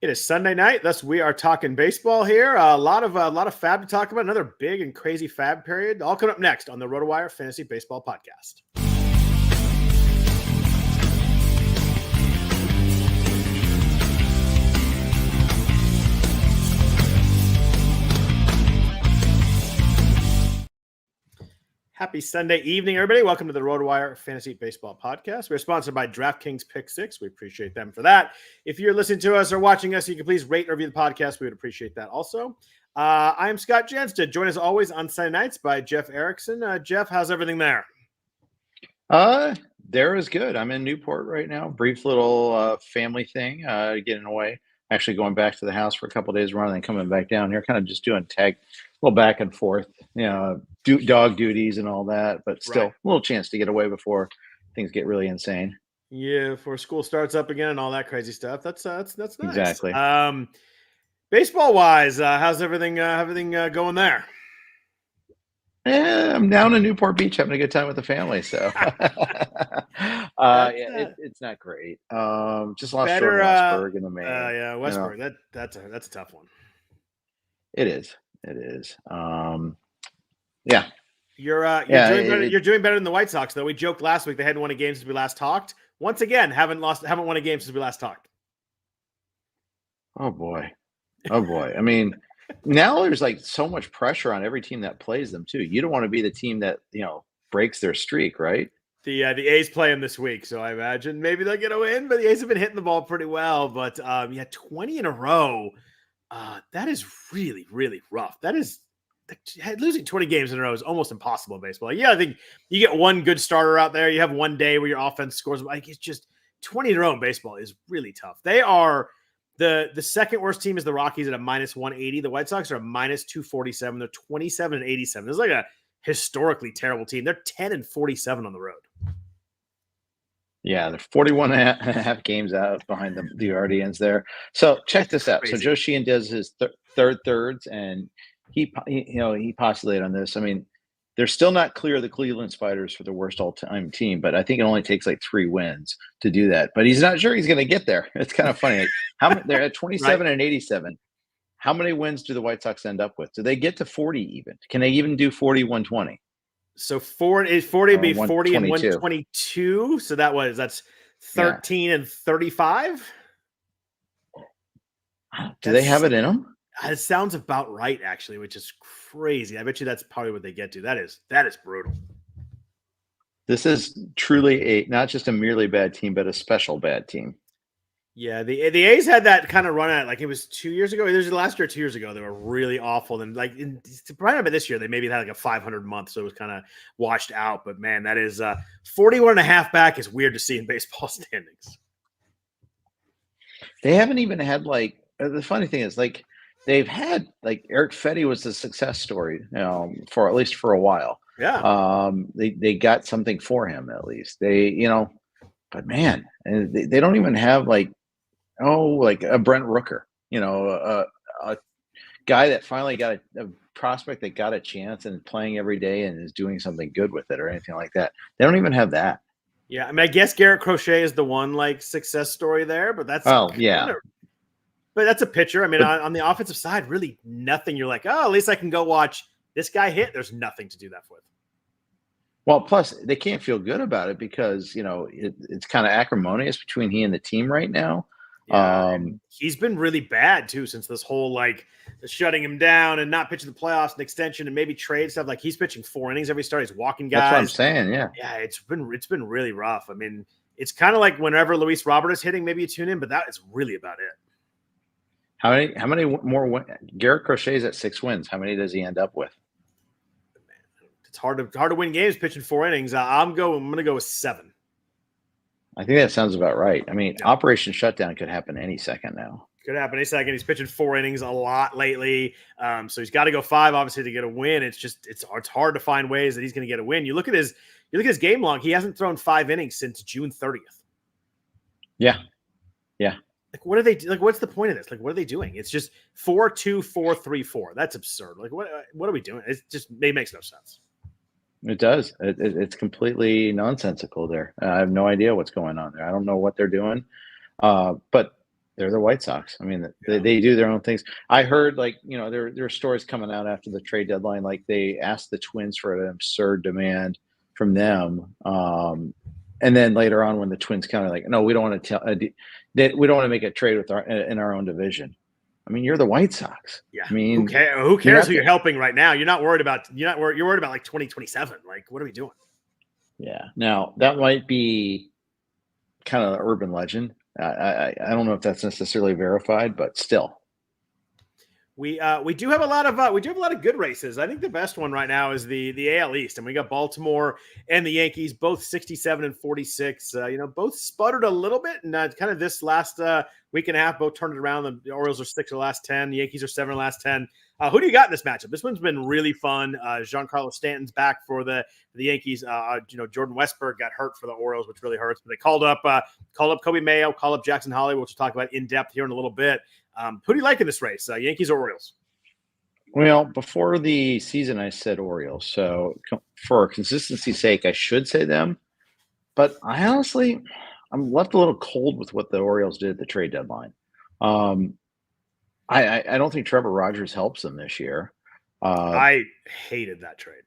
It is Sunday night, thus we are talking baseball here. A lot of FAAB to talk about. Another big and crazy FAAB period. All coming up next on the RotoWire Fantasy Baseball Podcast. Happy Sunday evening, everybody. Welcome to the RotoWire Fantasy Baseball Podcast. We're sponsored by DraftKings Pick 6. We appreciate them for that. If you're listening to us or watching us, you can please rate and review the podcast. We would appreciate that also. I am Scott Jenstad, joined as always on Sunday nights by Jeff Erickson. Jeff, how's everything there? There is good. I'm in Newport right now. Brief little family thing, getting away. Actually going back to the house for a couple of days rather than coming back down here. Kind of just doing a little back and forth, dog duties and all that, but still a little chance to get away before things get really insane. Yeah, before school starts up again and all that crazy stuff. That's nice. Exactly. Baseball wise, how's everything going there? I'm down in Newport Beach having a good time with the family. So it's not great. Just lost Jordan Westberg in the main. Westberg. That's a tough one. It is. You're doing better than the White Sox, though. We joked last week they hadn't won a game since we last talked. Once again, haven't won a game since we last talked. Oh boy. I mean, now there's like so much pressure on every team that plays them too. You don't want to be the team that breaks their streak, right? The A's play them this week, so I imagine maybe they'll get a win. But the A's have been hitting the ball pretty well. But 20 in a row. That is really, really rough. That is losing 20 games in a row is almost impossible in baseball. I think you get one good starter out there. You have one day where your offense scores. Like it's just 20 in a row in baseball is really tough. They are the second worst team is the Rockies at a minus 180. The White Sox are a minus 247. They're 27 and 87. It's like a historically terrible team. They're 10 and 47 on the road. Yeah, they're 41 and a half games out behind the Guardians there. So check this out. So Joe Sheehan does his thirds, and he postulated on this. I mean, they're still not clear of the Cleveland Spiders for the worst all-time team, but I think it only takes like 3 wins to do that. But he's not sure he's going to get there. It's kind of funny. Like, they're at 27 and 87. How many wins do the White Sox end up with? Do they get to 40 even? Can they even do 40-120? So 40 would be 40 and 122. So that's 13 and 35. Do they have it in them? It sounds about right, actually, which is crazy. I bet you that's probably what they get to. That is brutal. This is truly not just a merely bad team, but a special bad team. Yeah, the A's had that kind of run at it. Like it was 2 years ago. It was last year, 2 years ago. They were really awful. And like right about this year, they maybe had like a 500 month, so it was kind of washed out. But man, that is 41 and a half back is weird to see in baseball standings. They haven't even had the funny thing is they've had Eric Fetty was the success story, for at least for a while. Yeah. They got something for him at least. But man, and they don't even have a Brent Rooker, a guy that finally got a prospect that got a chance and playing every day and is doing something good with it or anything like that. They don't even have that. Yeah, I mean, I guess Garrett Crochet is the one success story there, but that's but that's a pitcher. I mean, on the offensive side, really nothing. You're like, oh, at least I can go watch this guy hit. There's nothing to do that with. Well, plus they can't feel good about it because it's kind of acrimonious between he and the team right now. Yeah, he's been really bad too since this whole shutting him down and not pitching the playoffs and extension and maybe trade stuff. Like he's pitching 4 innings every start. He's walking guys. That's what I'm saying. Yeah. Yeah, it's been really rough. I mean, it's kind of like whenever Luis Robert is hitting, maybe you tune in, but that is really about it. How many more? Garrett Crochet's at 6 wins. How many does he end up with? It's hard to win games pitching 4 innings. I'm going to go with 7. I think that sounds about right. I mean, Operation Shutdown could happen any second now. Could happen any second. He's pitching 4 innings a lot lately, so he's got to go 5 obviously to get a win. It's hard to find ways that he's going to get a win. You look at his game log. He hasn't thrown 5 innings since June 30th. Yeah. What are they what's the point of this? What are they doing? It's just 4-2-4-3-4. That's absurd. What are we doing? It makes no sense. It does. It's completely nonsensical there. I have no idea what's going on there. I don't know what they're doing. But They're the White Sox. I mean, they do their own things. I heard, like, there are stories coming out after the trade deadline, like they asked the Twins for an absurd demand from them. And then later on, when the Twins kind of like, no, we don't want to we don't want to make a trade in our own division. I mean, you're the White Sox. Yeah. I mean, who cares who you're helping right now? You're worried about like 2027. Like, what are we doing? Yeah. Now that might be kind of an urban legend. I don't know if that's necessarily verified, but still. We do have a lot of good races. I think the best one right now is the AL East, and we got Baltimore and the Yankees, both 67 and 46. Both sputtered a little bit, and kind of this last week and a half, both turned it around. The Orioles are 6 of the last 10. The Yankees are 7 of the last 10. Who do you got in this matchup? This one's been really fun. Giancarlo Stanton's back for the Yankees. Jordan Westburg got hurt for the Orioles, which really hurts. But they called up Coby Mayo, called up Jackson Holliday, which we'll talk about in depth here in a little bit. Who do you like in this race, Yankees or Orioles? Well, before the season, I said Orioles. So for consistency's sake, I should say them. But I'm left a little cold with what the Orioles did at the trade deadline. I don't think Trevor Rogers helps them this year. I hated that trade.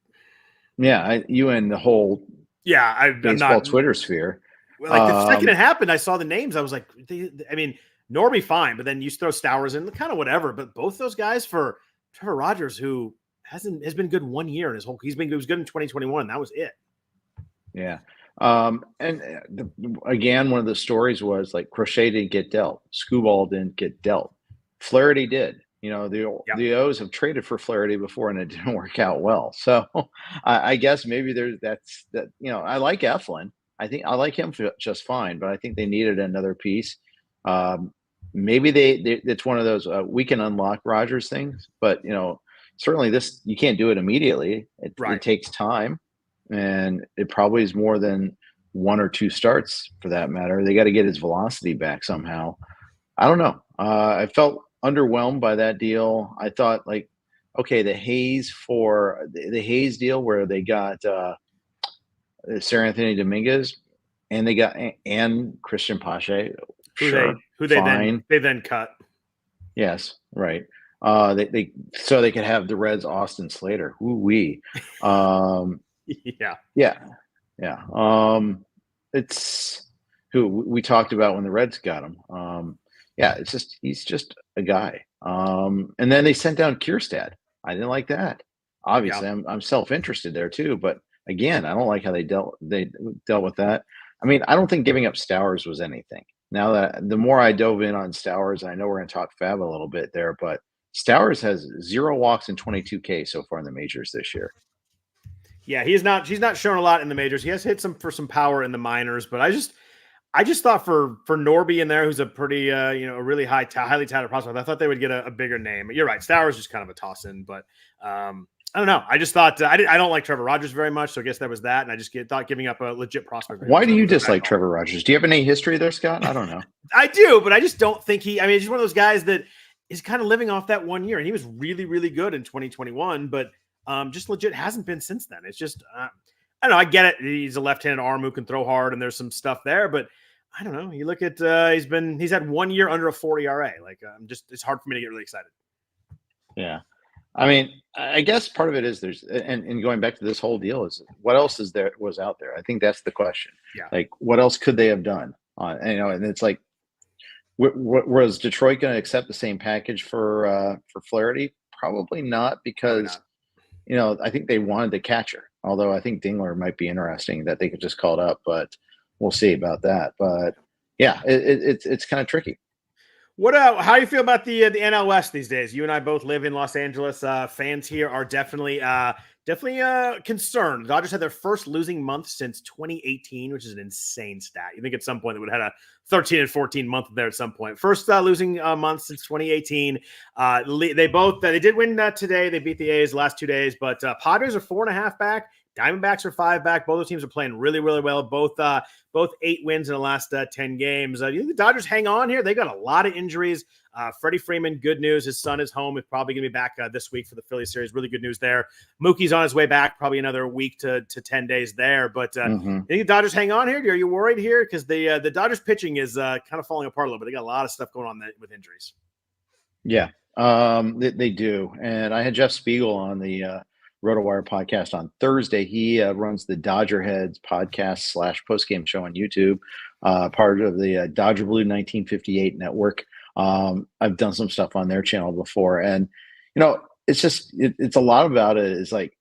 Yeah, you and the whole baseball Twitter sphere. Well, like the second it happened, I saw the names. I was like, Norby fine, but then you throw Stowers in, kind of whatever. But both those guys for Trevor Rogers, who has been good 1 year in his whole. He was good in 2021, and that was it. Yeah. Again, one of the stories was like Crochet didn't get dealt, Skubal didn't get dealt, Flaherty did. The O's have traded for Flaherty before, and it didn't work out well. So I guess maybe that's that. I like Eflin. I think I like him just fine, but I think they needed another piece. Maybe it's one of those we can unlock Rogers things, but certainly this you can't do it immediately. It takes time, and it probably is more than 1 or 2 starts for that matter. They got to get his velocity back somehow. I don't know. I felt underwhelmed by that deal. I thought the Hayes deal where they got Sarah Anthony Dominguez and they got and Christian Pache, who they then cut. Yes, right. They so they could have the Reds Austin Slater. Ooh-wee. Yeah. It's who we talked about when the Reds got him. He's just a guy. And then they sent down Kierstad. I didn't like that. Obviously, I'm self-interested there too. But again, I don't like how they dealt with that. I mean, I don't think giving up Stowers was anything. Now that the more I dove in on Stowers, and I know we're going to talk FAAB a little bit there, but Stowers has 0 walks and 22 K so far in the majors this year. Yeah, he's not shown a lot in the majors. He has hit some power in the minors, but I just thought for Norby in there, who's a pretty a really highly touted prospect, I thought they would get a bigger name. You're right, Stowers is just kind of a toss in, but I don't know. I just thought I don't like Trevor Rogers very much, so I guess that was that. And I just thought giving up a legit prospect. Why do you dislike Trevor Rogers? Do you have any history there, Scott? I don't know. I do, but I just don't think he's just one of those guys that is kind of living off that 1 year, and he was really, really good in 2021, but just legit hasn't been since then. It's just I don't know. I get it. He's a left-handed arm who can throw hard, and there's some stuff there, but I don't know. You look at he's had 1 year under a 4 ERA. It's hard for me to get really excited. Yeah. I mean, I guess part of it is and going back to this whole deal is what else was out there? I think that's the question. Yeah. Like, what else could they have done? And it's like, was Detroit going to accept the same package for Flaherty? Probably not, because I think they wanted the catcher. Although I think Dingler might be interesting that they could just call it up, but we'll see about that. But yeah, it's kind of tricky. How do you feel about the NL West these days? You and I both live in Los Angeles. Fans here are definitely concerned. Dodgers had their first losing month since 2018, which is an insane stat. You think at some point they would have had a 13-14 month there at some point. First losing month since 2018. They did win today. They beat the A's the last 2 days, but Padres are 4.5 back. Diamondbacks are 5 back. Both those teams are playing really, really well. Both both 8 wins in the last 10 games. Do you think the Dodgers hang on here? They got a lot of injuries. Freddie Freeman, good news. His son is home. He's probably going to be back this week for the Phillies series. Really good news there. Mookie's on his way back, probably another week to 10 days there. But you think the Dodgers hang on here? Are you worried here? Because the Dodgers pitching is kind of falling apart a little bit. They got a lot of stuff going on with injuries. Yeah, they do. And I had Jeff Spiegel on the RotoWire podcast on Thursday. He runs the Dodger Heads podcast / postgame show on YouTube, part of the Dodger Blue 1958 network. I've done some stuff on their channel before, and it's just it's a lot about it is like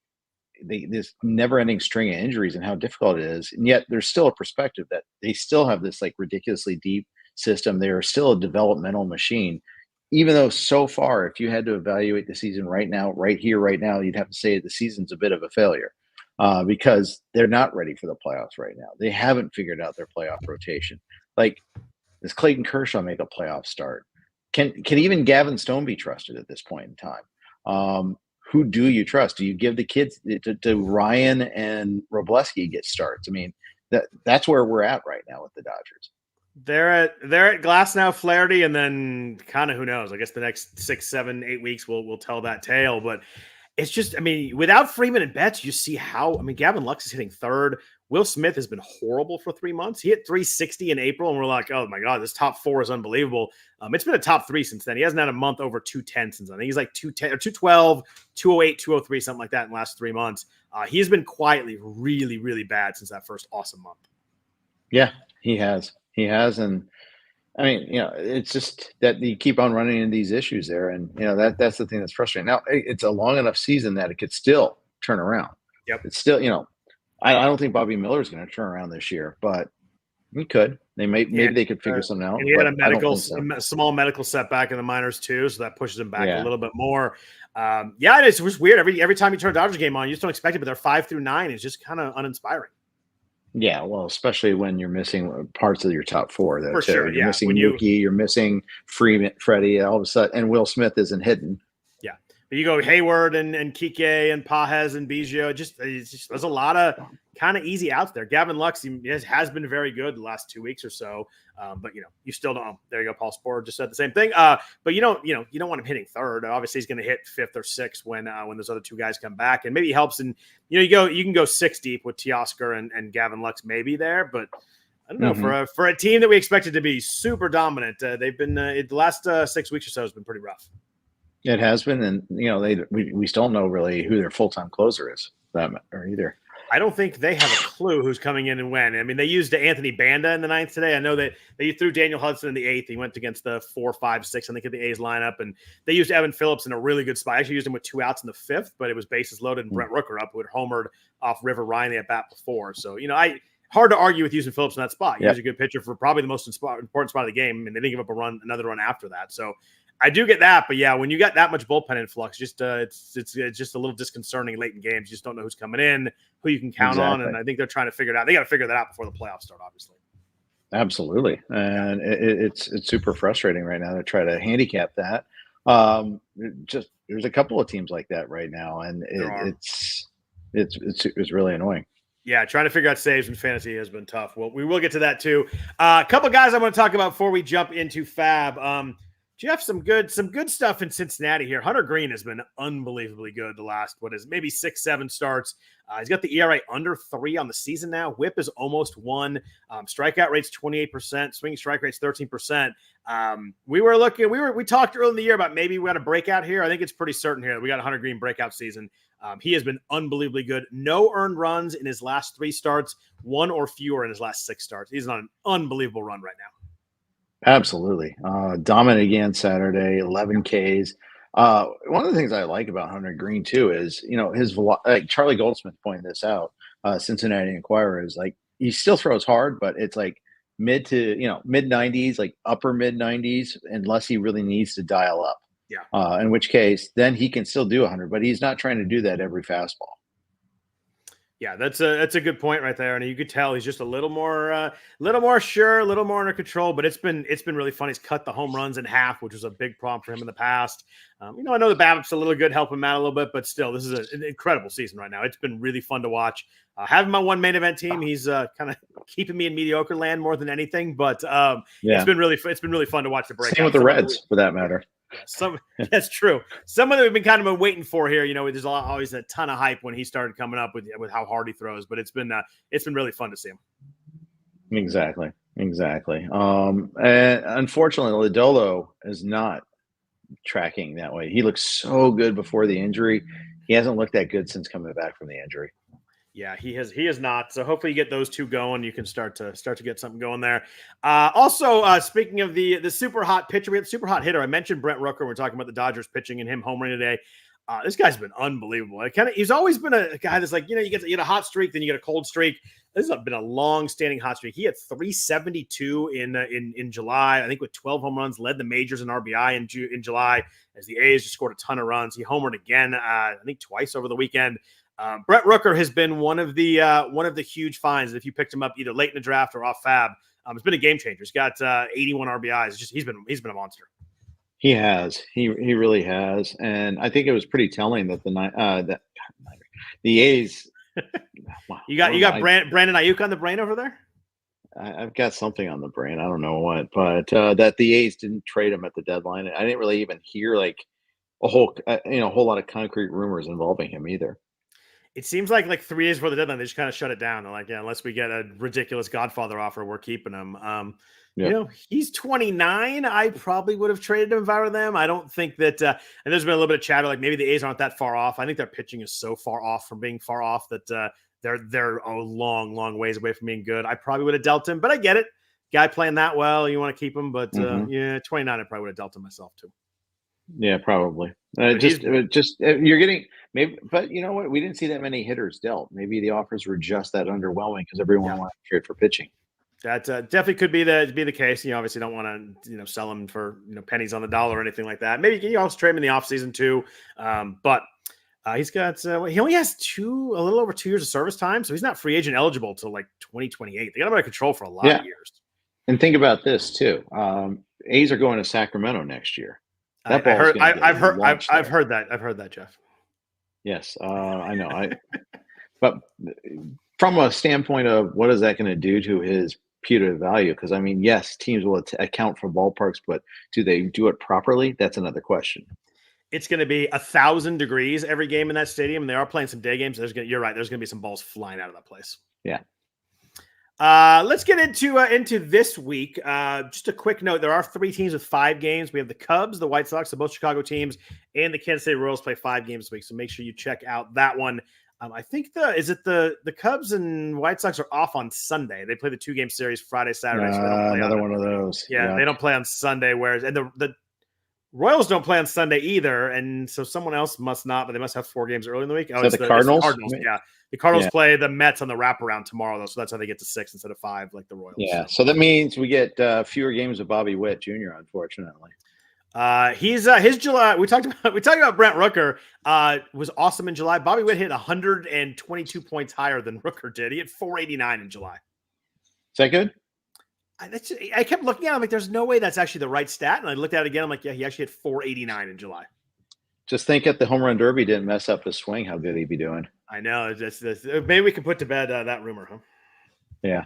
this never-ending string of injuries and how difficult it is, and yet there's still a perspective that they still have this like ridiculously deep system. They are still a developmental machine. Even though so far, if you had to evaluate the season right now, right here, right now, you'd have to say the season's a bit of a failure because they're not ready for the playoffs right now. They haven't figured out their playoff rotation. Like, does Clayton Kershaw make a playoff start? Can even Gavin Stone be trusted at this point in time? Who do you trust? Do you give the kids to Ryan and Robleski get starts? I mean, that's where we're at right now with the Dodgers. They're at Glasnow, Flaherty, and then kind of who knows. I guess the next 6, 7, 8 weeks will tell that tale. But it's just, I mean, without Freeman and Betts, you see how. I mean, Gavin Lux is hitting third. Will Smith has been horrible for 3 months. He hit 360 in April, and we're like, oh my god, this top 4 is unbelievable. It's been a top 3 since then. He hasn't had a month over 210 since then. I think he's like 210 or 212, 208, 203, something like that in the last 3 months. He has been quietly really, really bad since that first awesome month. Yeah, he has. He has, and I mean, it's just that you keep on running into these issues there, and that's the thing that's frustrating. Now, it's a long enough season that it could still turn around. Yep, it's still, I don't think Bobby Miller is going to turn around this year, but he could. Maybe they could figure something out. And he had a small medical setback in the minors too, so that pushes him back a little bit more. It was weird. Every time you turn a Dodgers game on, you just don't expect it, but they're 5 through 9. It's just kind of uninspiring. Yeah, well, especially when you're missing parts of your top 4. Though, for too. sure, You're missing Mookie, you're missing Freeman, Freddie, all of a sudden, and Will Smith isn't hitting. Yeah, but you go Hayward and Kike and Pajes and Biggio. Just there's a lot of kind of easy outs there. Gavin Lux has been very good the last 2 weeks or so, but you still don't. There you go. Paul Sporer just said the same thing. But you don't want him hitting third. Obviously, he's going to hit 5th or 6th when those other 2 guys come back, and maybe helps. And you can go 6 deep with Teoscar and Gavin Lux maybe there, but I don't know for a team that we expected to be super dominant. They've been the last 6 weeks or so has been pretty rough. It has been, and we still don't know really who their full-time closer is either. I don't think they have a clue who's coming in and when. I mean, they used Anthony Banda in the 9th today. I know that they threw Daniel Hudson in the 8th. He went against the 4, 5, 6, I think, of the A's lineup. And they used Evan Phillips in a really good spot. I actually used him with 2 outs in the 5th, but it was bases loaded and Brent Rooker up, who had homered off River Riley at bat before. So, hard to argue with using Phillips in that spot. He was a good pitcher for probably the most important spot of the game, and they didn't give up another run after that. So I do get that, but when you got that much bullpen influx, it's just a little disconcerting late in games. You just don't know who's coming in, who you can count on, and I think they're trying to figure it out. They got to figure that out before the playoffs start, obviously. Absolutely, and it's super frustrating right now to try to handicap that. There's a couple of teams like that right now, and it's really annoying. Yeah, trying to figure out saves in fantasy has been tough. Well, we will get to that too. A couple guys I want to talk about before we jump into FAAB. Jeff, some good stuff in Cincinnati here. Hunter Greene has been unbelievably good the last, maybe 6, 7 starts. He's got the ERA under 3 on the season now. WHIP is almost 1. Strikeout rate's 28%. Swinging strike rate's 13%. We talked early in the year about maybe we got a breakout here. I think it's pretty certain here that we got a Hunter Greene breakout season. He has been unbelievably good. No earned runs in his last 3 starts, 1 or fewer in his last 6 starts. He's on an unbelievable run right now. Absolutely. Dominant again Saturday, 11 Ks. One of the things I like about Hunter Greene too is, his like Charlie Goldsmith pointed this out, Cincinnati Enquirer, is like he still throws hard, but it's like mid 90s, like upper mid 90s, unless he really needs to dial up. Yeah. In which case, then he can still do 100, but he's not trying to do that every fastball. Yeah, that's a good point right there, and you could tell he's just a little more sure, a little more under control. But it's been really fun. He's cut the home runs in half, which was a big problem for him in the past. I know the BABIP's a little good, help him out a little bit, but still, this is an incredible season right now. It's been really fun to watch. Having my one main event team, he's kind of keeping me in mediocre land more than anything. But it's been really fun to watch the break. Same with the Reds, for that matter. Yeah, that's true. Someone that we've been kind of waiting for here. There's always a ton of hype when he started coming up with how hard he throws, but it's been really fun to see him. Exactly. And unfortunately, Lodolo is not tracking that way. He looked so good before the injury. He hasn't looked that good since coming back from the injury. Yeah, he has not. So hopefully you get those two going. You can start to get something going there. Also, speaking of the super hot pitcher, we had the super hot hitter. I mentioned Brent Rooker. We're talking about the Dodgers pitching and him homering today. This guy's been unbelievable. He's always been a guy that's like, you get a hot streak, then you get a cold streak. This has been a long-standing hot streak. He had 372 in July, I think, with 12 home runs, led the majors in RBI in July as the A's just scored a ton of runs. He homered again, I think twice over the weekend. Brent Rooker has been one of the huge finds. If you picked him up either late in the draft or off FAAB, it's been a game changer. He's got 81 RBIs. He's been a monster. He has. He really has. And I think it was pretty telling that the A's. Wow, you got Brandon Ayuk on the brain over there? I've got something on the brain. I don't know what, but that the A's didn't trade him at the deadline. I didn't really even hear like a whole lot of concrete rumors involving him either. It seems like 3 days before the deadline, they just kind of shut it down. They're like, yeah, unless we get a ridiculous Godfather offer, we're keeping him. He's 29. I probably would have traded him if I were them. I don't think that, and there's been a little bit of chatter, like maybe the A's aren't that far off. I think their pitching is so far off from being far off that they're a long, long ways away from being good. I probably would have dealt him, but I get it. Guy playing that well, you want to keep him, but 29, I probably would have dealt him myself too. Yeah, probably. You're getting maybe, but you know what? We didn't see that many hitters dealt. Maybe the offers were just that underwhelming because everyone wanted to trade for pitching. That definitely could be the case. You obviously don't want to sell him for pennies on the dollar or anything like that. Maybe you also trade him in the offseason too. But he's got he only has a little over 2 years of service time, so he's not free agent eligible till 2028. They got him out of control for a lot of years. And think about this too. A's are going to Sacramento next year. I've heard that, Jeff. Yes, I know. But from a standpoint of what is that going to do to his putative value? Because I mean, yes, teams will account for ballparks, but do they do it properly? That's another question. It's going to be 1,000 degrees every game in that stadium, and they are playing some day games. You're right. There's going to be some balls flying out of that place. Yeah. Let's get into this week. Just a quick note: there are 3 teams with 5 games. We have the Cubs, the White Sox, the both Chicago teams, and the Kansas City Royals play 5 games this week. So make sure you check out that one. I think the Cubs and White Sox are off on Sunday. They play the 2-game series Friday, Saturday. So they don't play another one of those. Yeah, they don't play on Sunday. Whereas the Royals don't play on Sunday either, and so someone else must not, but they must have 4 games early in the week. Oh, it's the Cardinals? Yeah. The Cardinals play the Mets on the wraparound tomorrow, though, so that's how they get to 6 instead of 5, like the Royals. Yeah, so that means we get fewer games of Bobby Witt Jr., unfortunately. He's his July. We talked about Brent Rooker. Was awesome in July. Bobby Witt hit 122 points higher than Rooker did. He hit 489 in July. Is that good? I kept looking at it. I'm like, there's no way that's actually the right stat. And I looked at it again. I'm like, yeah, he actually hit 489 in July. Just think if the home run derby didn't mess up his swing, how good he'd be doing. I know. Maybe we can put to bed that rumor, huh? Yeah.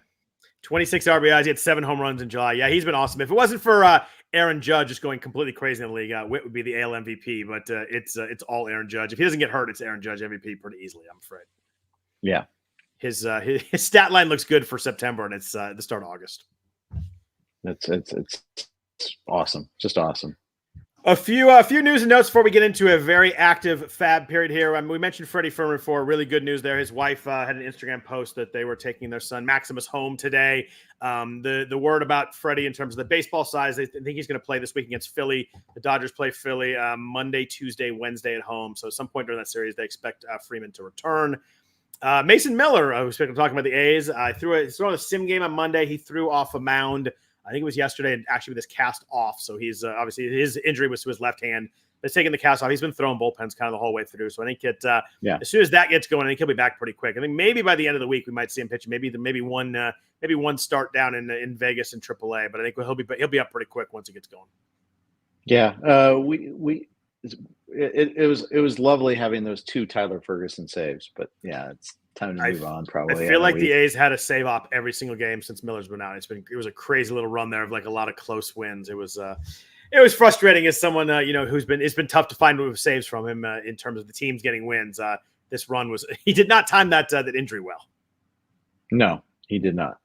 26 RBIs. He had 7 home runs in July. Yeah, he's been awesome. If it wasn't for Aaron Judge just going completely crazy in the league, Witt would be the AL MVP. But it's all Aaron Judge. If he doesn't get hurt, it's Aaron Judge MVP pretty easily, I'm afraid. Yeah. His stat line looks good for September, and it's the start of August. It's awesome. Just awesome. A few news and notes before we get into a very active FAAB period here. We mentioned Freddie Freeman before. Really good news there. His wife had an Instagram post that they were taking their son Maximus home today. The word about Freddie in terms of the baseball size, they think he's going to play this week against Philly. The Dodgers play Philly Monday, Tuesday, Wednesday at home. So at some point during that series, they expect Freeman to return. Mason Miller, who's talking about the A's, threw a sim game on Monday. He threw off a mound. I think it was yesterday, and actually with his cast off. So he's obviously his injury was to his left hand. It's taking the cast off. He's been throwing bullpens kind of the whole way through. So I think as soon as that gets going, I think he'll be back pretty quick. I think maybe by the end of the week we might see him pitching. Maybe one start down in Vegas and AAA. But I think he'll be up pretty quick once it gets going. Yeah, it was lovely having those 2 Tyler Ferguson saves, but yeah, it's time to move on. Probably. I feel like the A's had a save op every single game since Miller's been out. It was a crazy little run there of like a lot of close wins. It was frustrating as someone it's been tough to find saves from him in terms of the teams getting wins. This run he did not time that injury well. No, he did not.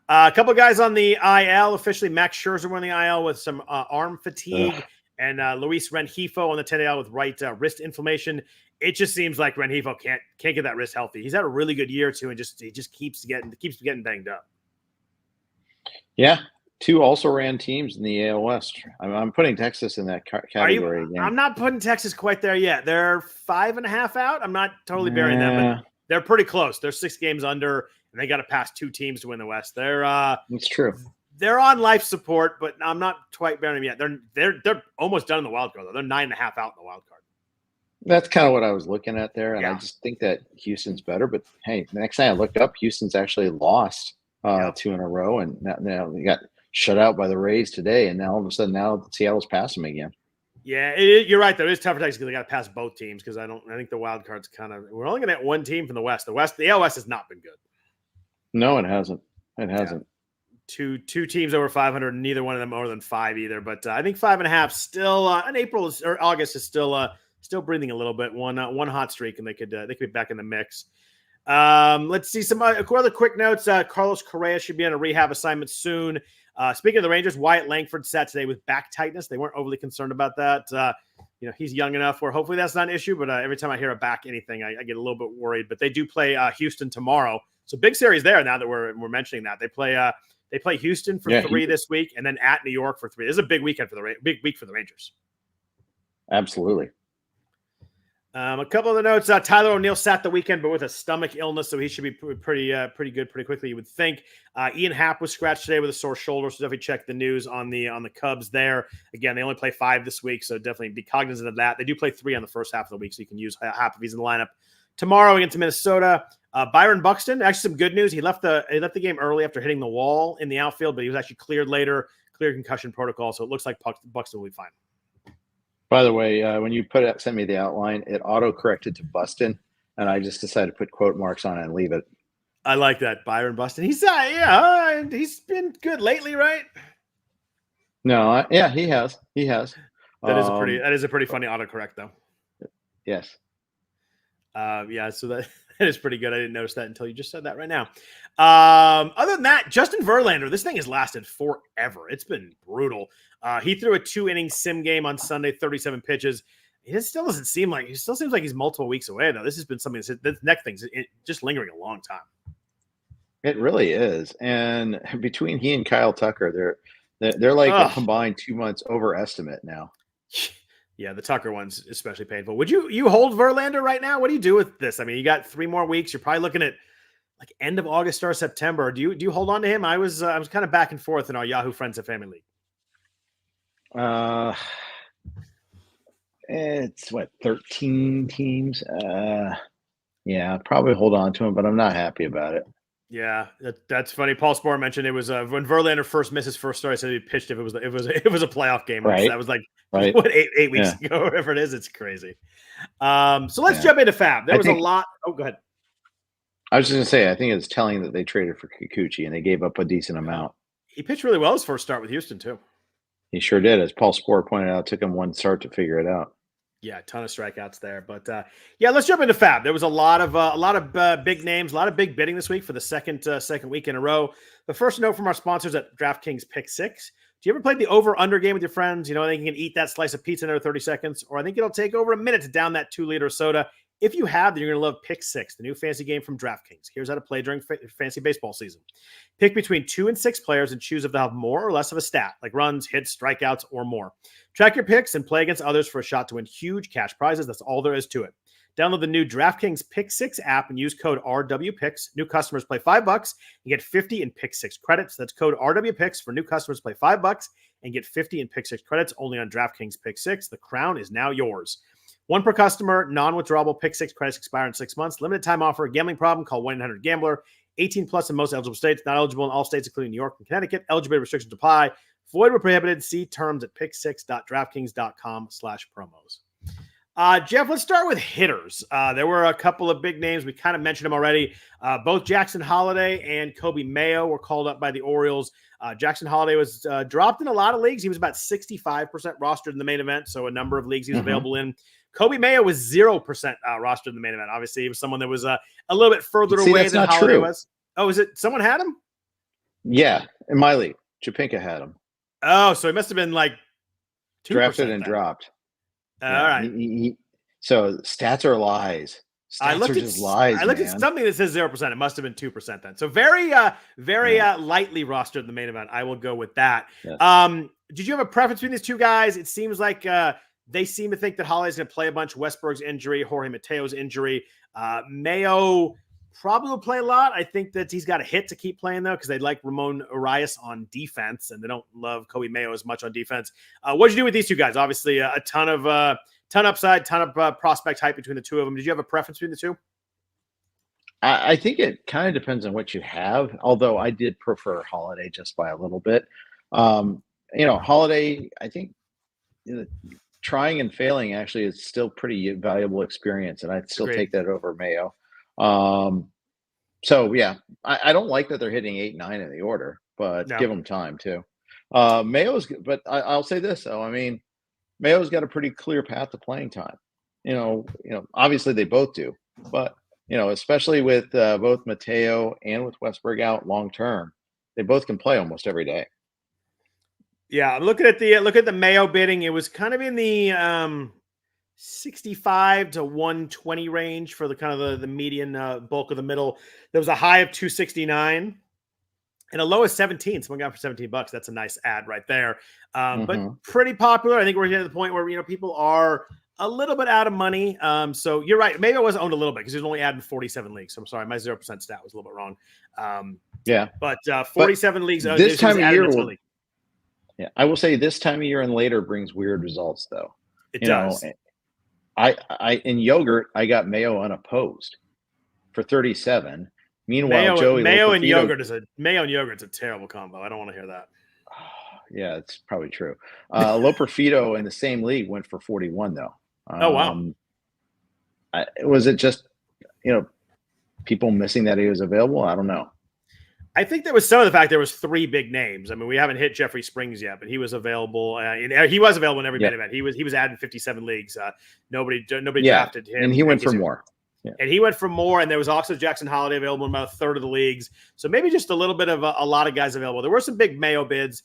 A couple guys on the IL officially. Max Scherzer went on the IL with some arm fatigue, and Luis Rengifo on the 10 IL with right wrist inflammation. It just seems like Rengifo can't get that wrist healthy. He's had a really good year too, and he just keeps getting banged up. Yeah, 2 also ran teams in the AL West. I'm putting Texas in that category again. I'm not putting Texas quite there yet. They're 5.5 out. I'm not totally burying them, but they're pretty close. They're 6 games under. And they got to pass 2 teams to win the West. That's true. They're on life support, but I'm not quite burying them yet. They're almost done in the wild card though. They're 9.5 out in the wild card. That's kind of what I was looking at there, and I just think that Houston's better. But hey, the next time I looked up, Houston's actually lost 2 in a row, and now they got shut out by the Rays today, and now all of a sudden Seattle's passing them again. Yeah, you're right. Though. It is tough for Texas because they got to pass both teams. Because I think the wild card's we're only going to get 1 team from the West. The AL West has not been good. No, it hasn't. It hasn't. Two teams over 500, and neither one of them more than 5 either. But I think 5.5 still in April or August is still breathing a little bit. One hot streak, and they could be back in the mix. Let's see some other quick notes. Carlos Correa should be on a rehab assignment soon. Speaking of the Rangers, Wyatt Langford sat today with back tightness. They weren't overly concerned about that. He's young enough where hopefully that's not an issue. But every time I hear a back anything, I get a little bit worried. But they do play Houston tomorrow. So big series there now that we're mentioning that. They play Houston for 3 this week, and then at New York for 3. This is a big weekend big week for the Rangers. Absolutely. A couple of the notes. Tyler O'Neill sat the weekend, but with a stomach illness, so he should be pretty good pretty quickly, you would think. Ian Happ was scratched today with a sore shoulder, so definitely check the news on the Cubs there. Again, they only play 5 this week, so definitely be cognizant of that. They do play 3 on the first half of the week, so you can use Happ if he's in the lineup. Tomorrow against Minnesota, Byron Buxton. Actually, some good news. He left the game early after hitting the wall in the outfield, but he was actually cleared later, clear concussion protocol, so it looks like Buxton will be fine. By the way, when you send me the outline, it auto-corrected to Buston, and I just decided to put quote marks on it and leave it. I like that, Byron Buston. He's he's been good lately, right? No, he has. He has. That is a pretty funny autocorrect, though. Yes. So that is pretty good. I didn't notice that until you just said that right now. Other than that, Justin Verlander, this thing has lasted forever. It's been brutal. He threw a 2-inning sim game on Sunday, 37 pitches. It still doesn't seem like he's multiple weeks away, though. This has been something this next thing's just lingering a long time. It really is. And between he and Kyle Tucker, they're like a combined 2 months overestimate now. Yeah, the Tucker one's especially painful. Would you hold Verlander right now? What do you do with this? I mean, you got 3 more weeks. You're probably looking at like end of August or September. Do you hold on to him? I was kind of back and forth in our Yahoo Friends and Family League. It's 13 teams. Yeah, probably hold on to him, but I'm not happy about it. Yeah, that's funny. Paul Sporer mentioned it was when Verlander first missed his first start. I said he pitched if it was a playoff game. Right. That was like what 8 weeks ago, whatever it is. It's crazy. So let's jump into FAAB. There was a lot. Oh, go ahead. I was just gonna say, I think it's telling that they traded for Kikuchi and they gave up a decent amount. He pitched really well his first start with Houston too. He sure did. As Paul Sporer pointed out, it took him 1 start to figure it out. Yeah, a ton of strikeouts there. But let's jump into FAAB. There was a lot of big names, a lot of big bidding this week for the second week in a row. The first note from our sponsors at DraftKings Pick 6. Do you ever play the over-under game with your friends? I think you can eat that slice of pizza in under 30 seconds, or I think it'll take over a minute to down that 2-liter soda. If you have, then you're going to love Pick 6, the new fantasy game from DraftKings. Here's how to play during fantasy baseball season. Pick between 2 and 6 players and choose if they'll have more or less of a stat, like runs, hits, strikeouts, or more. Track your picks and play against others for a shot to win huge cash prizes. That's all there is to it. Download the new DraftKings Pick 6 app and use code RWPicks. New customers play $5 and get 50 in Pick 6 credits. That's code RWPicks for new customers. Play $5 and get 50 in Pick 6 credits only on DraftKings Pick 6. The crown is now yours. One per customer, non-withdrawable Pick 6 credits expire in 6 months. Limited time offer. Gambling problem? Call 1-800-GAMBLER. 18 plus in most eligible states. Not eligible in all states, including New York and Connecticut. Eligibility restrictions apply. Void where prohibited. See terms at pick6.draftkings.com/promos. Jeff, let's start with hitters. There were a couple of big names. We kind of mentioned them already. Both Jasson Holliday and Coby Mayo were called up by the Orioles. Jasson Holliday was dropped in a lot of leagues. He was about 65% rostered in the main event, so a number of leagues he was available in. Coby Mayo was 0% rostered in the main event. Obviously, he was someone that was a little bit further away than Holliday was. Oh, is it? Someone had him? Yeah, in my league. Chapinka had him. Oh, so he must have been like 2% drafted and dropped. All right. So stats are lies. Stats are just lies. I looked at something that says 0%. It must have been 2% then. So very lightly rostered in the main event. I will go with that. Yes. Did you have a preference between these two guys? It seems like they seem to think that Holliday's going to play a bunch. Westberg's injury, Jorge Mateo's injury. Mayo probably will play a lot. I think that he's got a hit to keep playing, though, because they like Ramon Arias on defense, and they don't love Coby Mayo as much on defense. What did you do with these two guys? Obviously, a ton upside, ton of prospect hype between the two of them. Did you have a preference between the two? I think it kind of depends on what you have, although I did prefer Holliday just by a little bit. Holliday, I think trying and failing actually is still pretty valuable experience, and I'd still take that over Mayo. So yeah, I don't like that they're hitting 8, 9 in the order, but give them time too. Mayo's, but I'll say this though. I mean, Mayo's got a pretty clear path to playing time. Obviously they both do, but especially with both Mateo and with Westberg out long term, they both can play almost every day. Yeah, I'm looking at the Mayo bidding. It was kind of in the 65 to 120 range for the kind of the median bulk of the middle. There was a high of 269 and a low of 17. Someone got for $17. That's a nice ad right there. But pretty popular. I think we're getting to the point where people are a little bit out of money. So you're right. Maybe I was owned a little bit because he was only adding 47 leagues. So I'm sorry, my 0% stat was a little bit wrong. But 47 leagues. This time of year, I will say this time of year and later brings weird results though. It does. I in yogurt, I got Mayo unopposed for 37. Meanwhile, Mayo and yogurt's a terrible combo. I don't want to hear that. Yeah, it's probably true. Loperfido in the same league went for 41 though. Oh wow. Was it just people missing that he was available? I don't know. I think there was some of the fact there was 3 big names. I mean, we haven't hit Jeffrey Springs yet, but he was available. He was available in every main event. He was added in 57 leagues. Nobody drafted him, and he went for more. Yeah. And he went for more. And there was also Jasson Holliday available in about a third of the leagues. So maybe just a little bit of a lot of guys available. There were some big Mayo bids.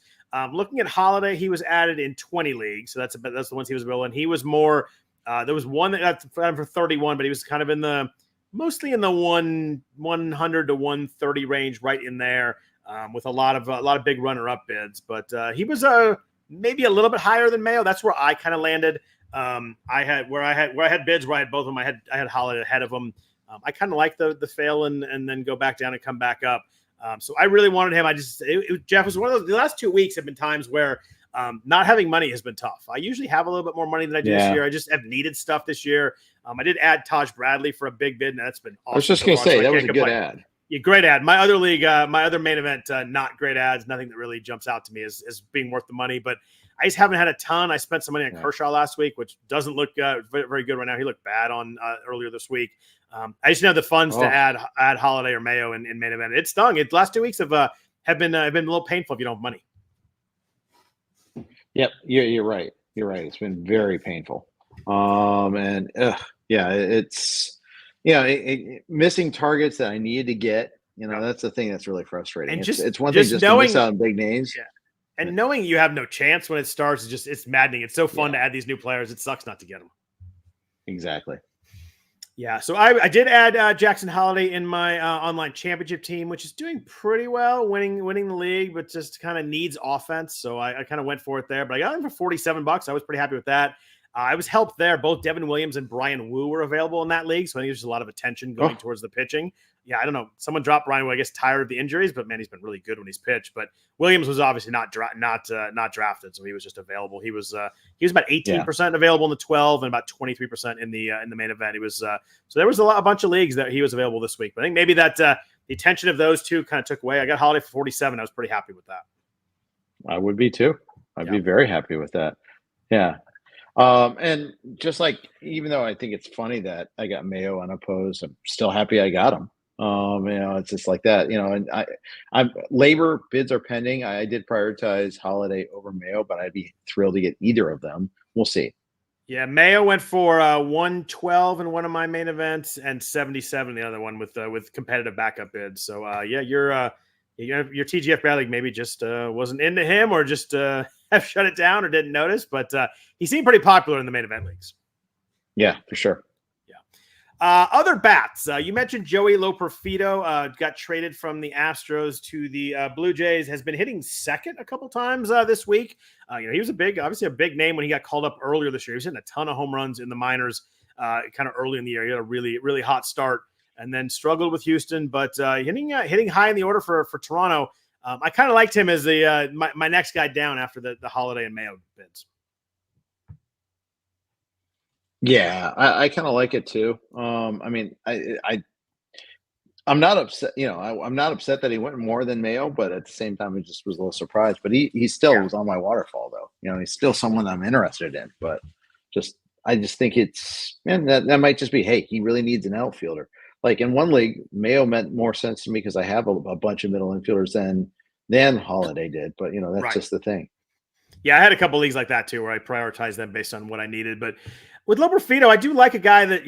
Looking at Holliday, he was added in 20 leagues. So that's the ones he was available. And he was more. There was one that got for 31, but he was kind of mostly in the 100 to 130 range, right in there, with a lot of big runner-up bids. But he was maybe a little bit higher than Mayo. That's where I kind of landed. I had bids where I had both of them. I had Holliday ahead of them. I kind of like the fail and then go back down and come back up. So I really wanted him. Jeff was one of those. The last 2 weeks have been times where not having money has been tough. I usually have a little bit more money than I do this year. I just have needed stuff this year. I did add Taj Bradley for a big bid, and that's been awesome. I was just going to say, that was a good ad. Yeah, great ad. My other league, my other main event, not great ads. Nothing that really jumps out to me as being worth the money. But I just haven't had a ton. I spent some money on Kershaw last week, which doesn't look very good right now. He looked bad on earlier this week. I just didn't have the funds to add Holliday or Mayo in main event. It stung. The last 2 weeks have been a little painful if you don't have money. Yep, you're right. You're right. It's been very painful. It's missing targets that I needed to get. That's the thing that's really frustrating. And it's one thing just to miss out on big names. Yeah. And knowing you have no chance when it starts, it's maddening. It's so fun to add these new players. It sucks not to get them. Exactly. Yeah, so I did add Jasson Holliday in my online championship team, which is doing pretty well, winning the league, but just kind of needs offense. So I kind of went for it there. But I got him for $47. I was pretty happy with that. I was helped there. Both Devin Williams and Brian Wu were available in that league, so I think there's a lot of attention going towards the pitching. Yeah, I don't know. Someone dropped Brian Wu, I guess, tired of the injuries, but man, he's been really good when he's pitched. But Williams was obviously not drafted, so he was just available. He was about 18% available in the 12 and about 23% in the main event. He was so there was a bunch of leagues that he was available this week. But I think maybe that the attention of those two kind of took away. I got Holliday for 47. I was pretty happy with that. I would be too. I'd be very happy with that. Yeah. And just like, even though I think it's funny that I got Mayo unopposed, I'm still happy I got him. It's just like that, and I'm labor bids are pending. I did prioritize Holliday over Mayo, but I'd be thrilled to get either of them. We'll see. Yeah, Mayo went for 112 in one of my main events and 77 in the other one with competitive backup bids. So your TGF Bad League maybe just wasn't into him, or just have shut it down or didn't notice. But he seemed pretty popular in the main event leagues. Yeah, for sure. Other bats, you mentioned Joey Loperfido got traded from the Astros to the Blue Jays, has been hitting second a couple times this week. He was obviously a big name when he got called up earlier this year. He was hitting a ton of home runs in the minors kind of early in the year. He had a really, really hot start and then struggled with Houston, but hitting high in the order for Toronto. I kind of liked him as my next guy down after the Holliday and Mayo bids. Yeah, I kind of like it too. I'm not upset. I'm not upset that he went more than Mayo, but at the same time, I just was a little surprised. But he still was on my waterfall, though. He's still someone I'm interested in. But I just think that might just be, hey, he really needs an outfielder. Like in one league, Mayo meant more sense to me because I have a bunch of middle infielders than Holliday did. But that's just the thing. Yeah, I had a couple leagues like that too, where I prioritized them based on what I needed. But with Loperfido, I do like a guy that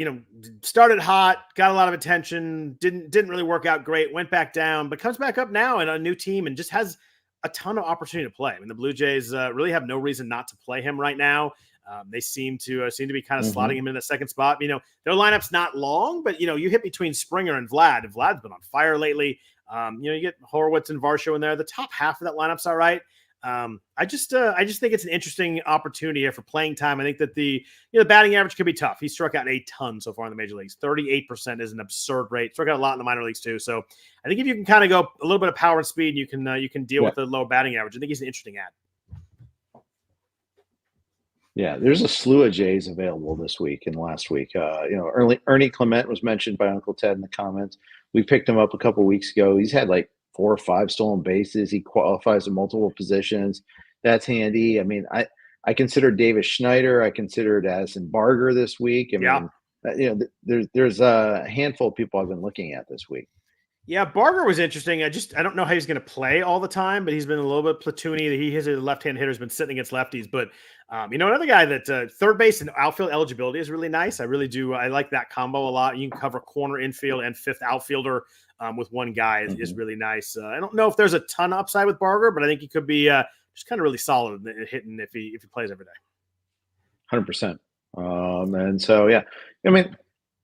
started hot, got a lot of attention, didn't really work out great, went back down, but comes back up now in a new team and just has a ton of opportunity to play. I mean, the Blue Jays really have no reason not to play him right now. They seem to be kind of slotting him in the second spot. Their lineup's not long, but you hit between Springer and Vlad. And Vlad's been on fire lately. You get Horowitz and Varsho in there. The top half of that lineup's all right. I just think it's an interesting opportunity here for playing time. I think that the batting average could be tough. He struck out a ton so far in the major leagues. 38% is an absurd rate. Struck out a lot in the minor leagues too. So I think if you can kind of go a little bit of power and speed, you can deal with the low batting average. I think he's an interesting ad. Yeah, there's a slew of Jays available this week and last week. Ernie Clement was mentioned by Uncle Ted in the comments. We picked him up a couple weeks ago. He's had like 4 or 5 stolen bases. He qualifies in multiple positions. That's handy. I mean, I considered Davis Schneider. I considered Addison Barger this week. There's a handful of people I've been looking at this week. Yeah, Barger was interesting. I don't know how he's going to play all the time, but he's been a little bit platoony. He has a left-hand hitter, has been sitting against lefties. But another guy that third base and outfield eligibility is really nice. I really do. I like that combo a lot. You can cover corner infield and fifth outfielder with one guy is really nice. I don't know if there's a ton of upside with Barger, but I think he could be just kind of really solid hitting if he plays every day. 100%. And so, yeah, I mean,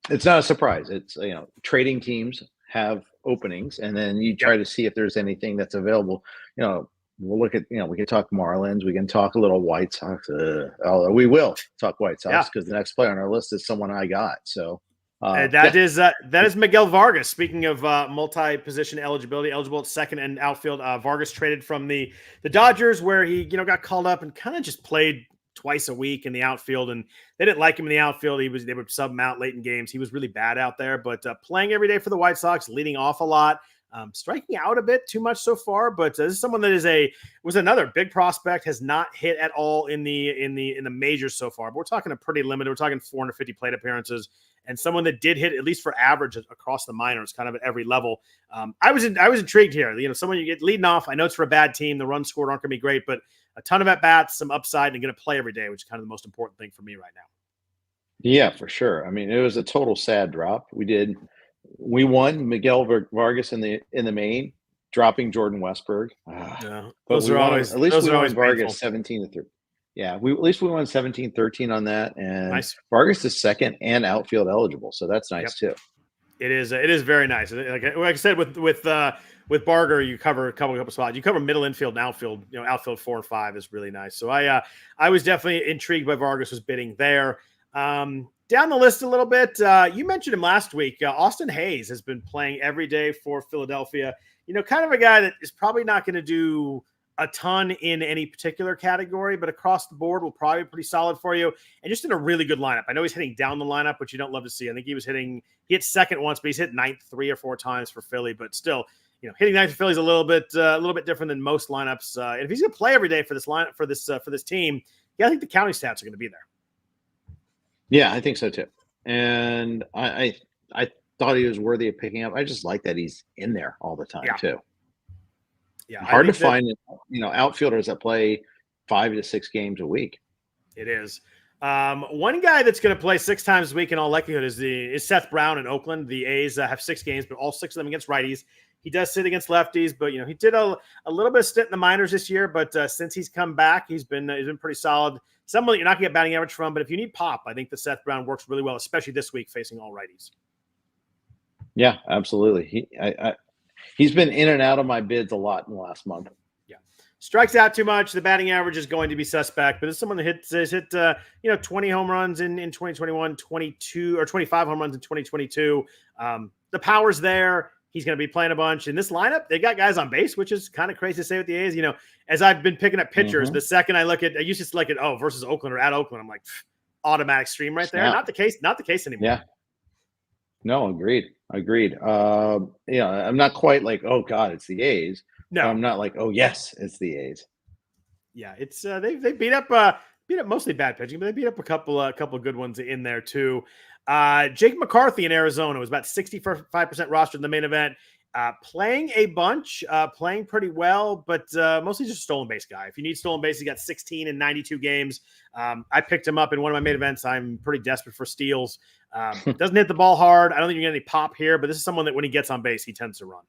it's not a surprise. It's, trading teams have openings, and then you try to see if there's anything that's available. We'll look at, we can talk Marlins, we can talk a little White Sox. We will talk White Sox because the next player on our list is someone I got. So that is Miguel Vargas. Speaking of multi-position eligibility, eligible at second and outfield. Vargas traded from the Dodgers, where he got called up and kind of just played twice a week in the outfield, and they didn't like him in the outfield. They would sub him out late in games. He was really bad out there, but playing every day for the White Sox, leading off a lot, striking out a bit too much so far. But this is someone that was another big prospect, has not hit at all in the majors so far. But we're talking a pretty limited. We're talking 450 plate appearances, and someone that did hit at least for average across the minors, kind of at every level. I was intrigued here. Someone you get leading off. I know it's for a bad team. The runs scored aren't going to be great, but a ton of at-bats, some upside, and going to play every day, which is kind of the most important thing for me right now. Yeah, for sure. I mean, it was a total sad drop. We won Miguel Vargas in the main, dropping Jordan Westberg. Those are always Vargas 17-3. Yeah, at least we won 17-13 on that, and nice. Vargas is second and outfield eligible, so that's nice too. It is very nice. Like I said, with with Barger, you cover a couple spots. You cover middle infield and outfield. Outfield 4 and 5 is really nice. So I was definitely intrigued by Vargas' bidding there. Down the list a little bit, you mentioned him last week. Austin Hayes has been playing every day for Philadelphia. Kind of a guy that is probably not going to do a ton in any particular category, but across the board will probably be pretty solid for you. And just in a really good lineup. I know he's hitting down the lineup, which you don't love to see. I think he hit second once, but he's hit ninth 3 or 4 times for Philly. But still, hitting ninth for Philly is a little bit different than most lineups. And if he's going to play every day for this lineup for this team, I think the counting stats are going to be there. Yeah, I think so too. And I thought he was worthy of picking up. I just like that he's in there all the time too. Yeah, hard to find, outfielders that play 5 to 6 games a week. It is. One guy that's going to play 6 times a week in all likelihood is Seth Brown in Oakland. The A's have 6 games, but all 6 of them against righties. He does sit against lefties, but he did a little bit of stint in the minors this year. But since he's come back, he's been pretty solid. Someone that you're not going to get batting average from, but if you need pop, I think the Seth Brown works really well, especially this week facing all righties. Yeah, absolutely. He's been in and out of my bids a lot in the last month. Yeah, strikes out too much. The batting average is going to be suspect, but it's someone that has hit 20 home runs in 2021, 22 or 25 home runs in 2022. The power's there. He's going to be playing a bunch in this lineup. They got guys on base, which is kind of crazy to say with the A's. As I've been picking up pitchers, the second I used to look at versus Oakland or at Oakland, I'm like automatic stream right there. Not the case anymore. Yeah. No, agreed. I'm not quite like, oh God, it's the A's. No, I'm not like, oh yes, it's the A's. Yeah, it's they beat up mostly bad pitching, but they beat up a couple good ones in there too. Jake McCarthy in Arizona was about 65% rostered in the main event. Playing a bunch, playing pretty well, but mostly just a stolen base guy. If you need stolen base, he got 16 in 92 games. I picked him up in one of my main events. I'm pretty desperate for steals. Doesn't hit the ball hard. I don't think you get any pop here, but this is someone that when he gets on base, he tends to run.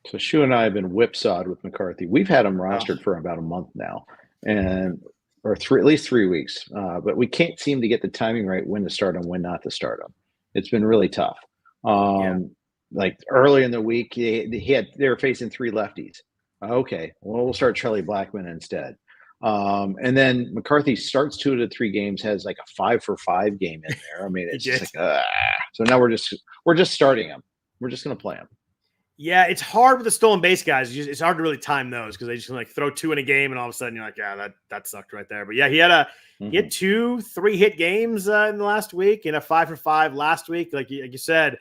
So Shu and I have been whipsawed with McCarthy. We've had him rostered for about a month now, or at least 3 weeks. But we can't seem to get the timing right when to start him, when not to start him. It's been really tough. Like early in the week, they were facing 3 lefties. Okay, well, we'll start Charlie Blackmon instead. And then McCarthy starts 2 to 3 games, has like a 5-for-5 game in there. I mean, it's just like, so now we're just starting him. We're just going to play him. Yeah, it's hard with the stolen base guys. It's hard to really time those because they just like throw 2 in a game, and all of a sudden you're like, yeah, that sucked right there. But yeah, he had 2 3-hit games in the last week and a 5-for-5 last week. Like you said.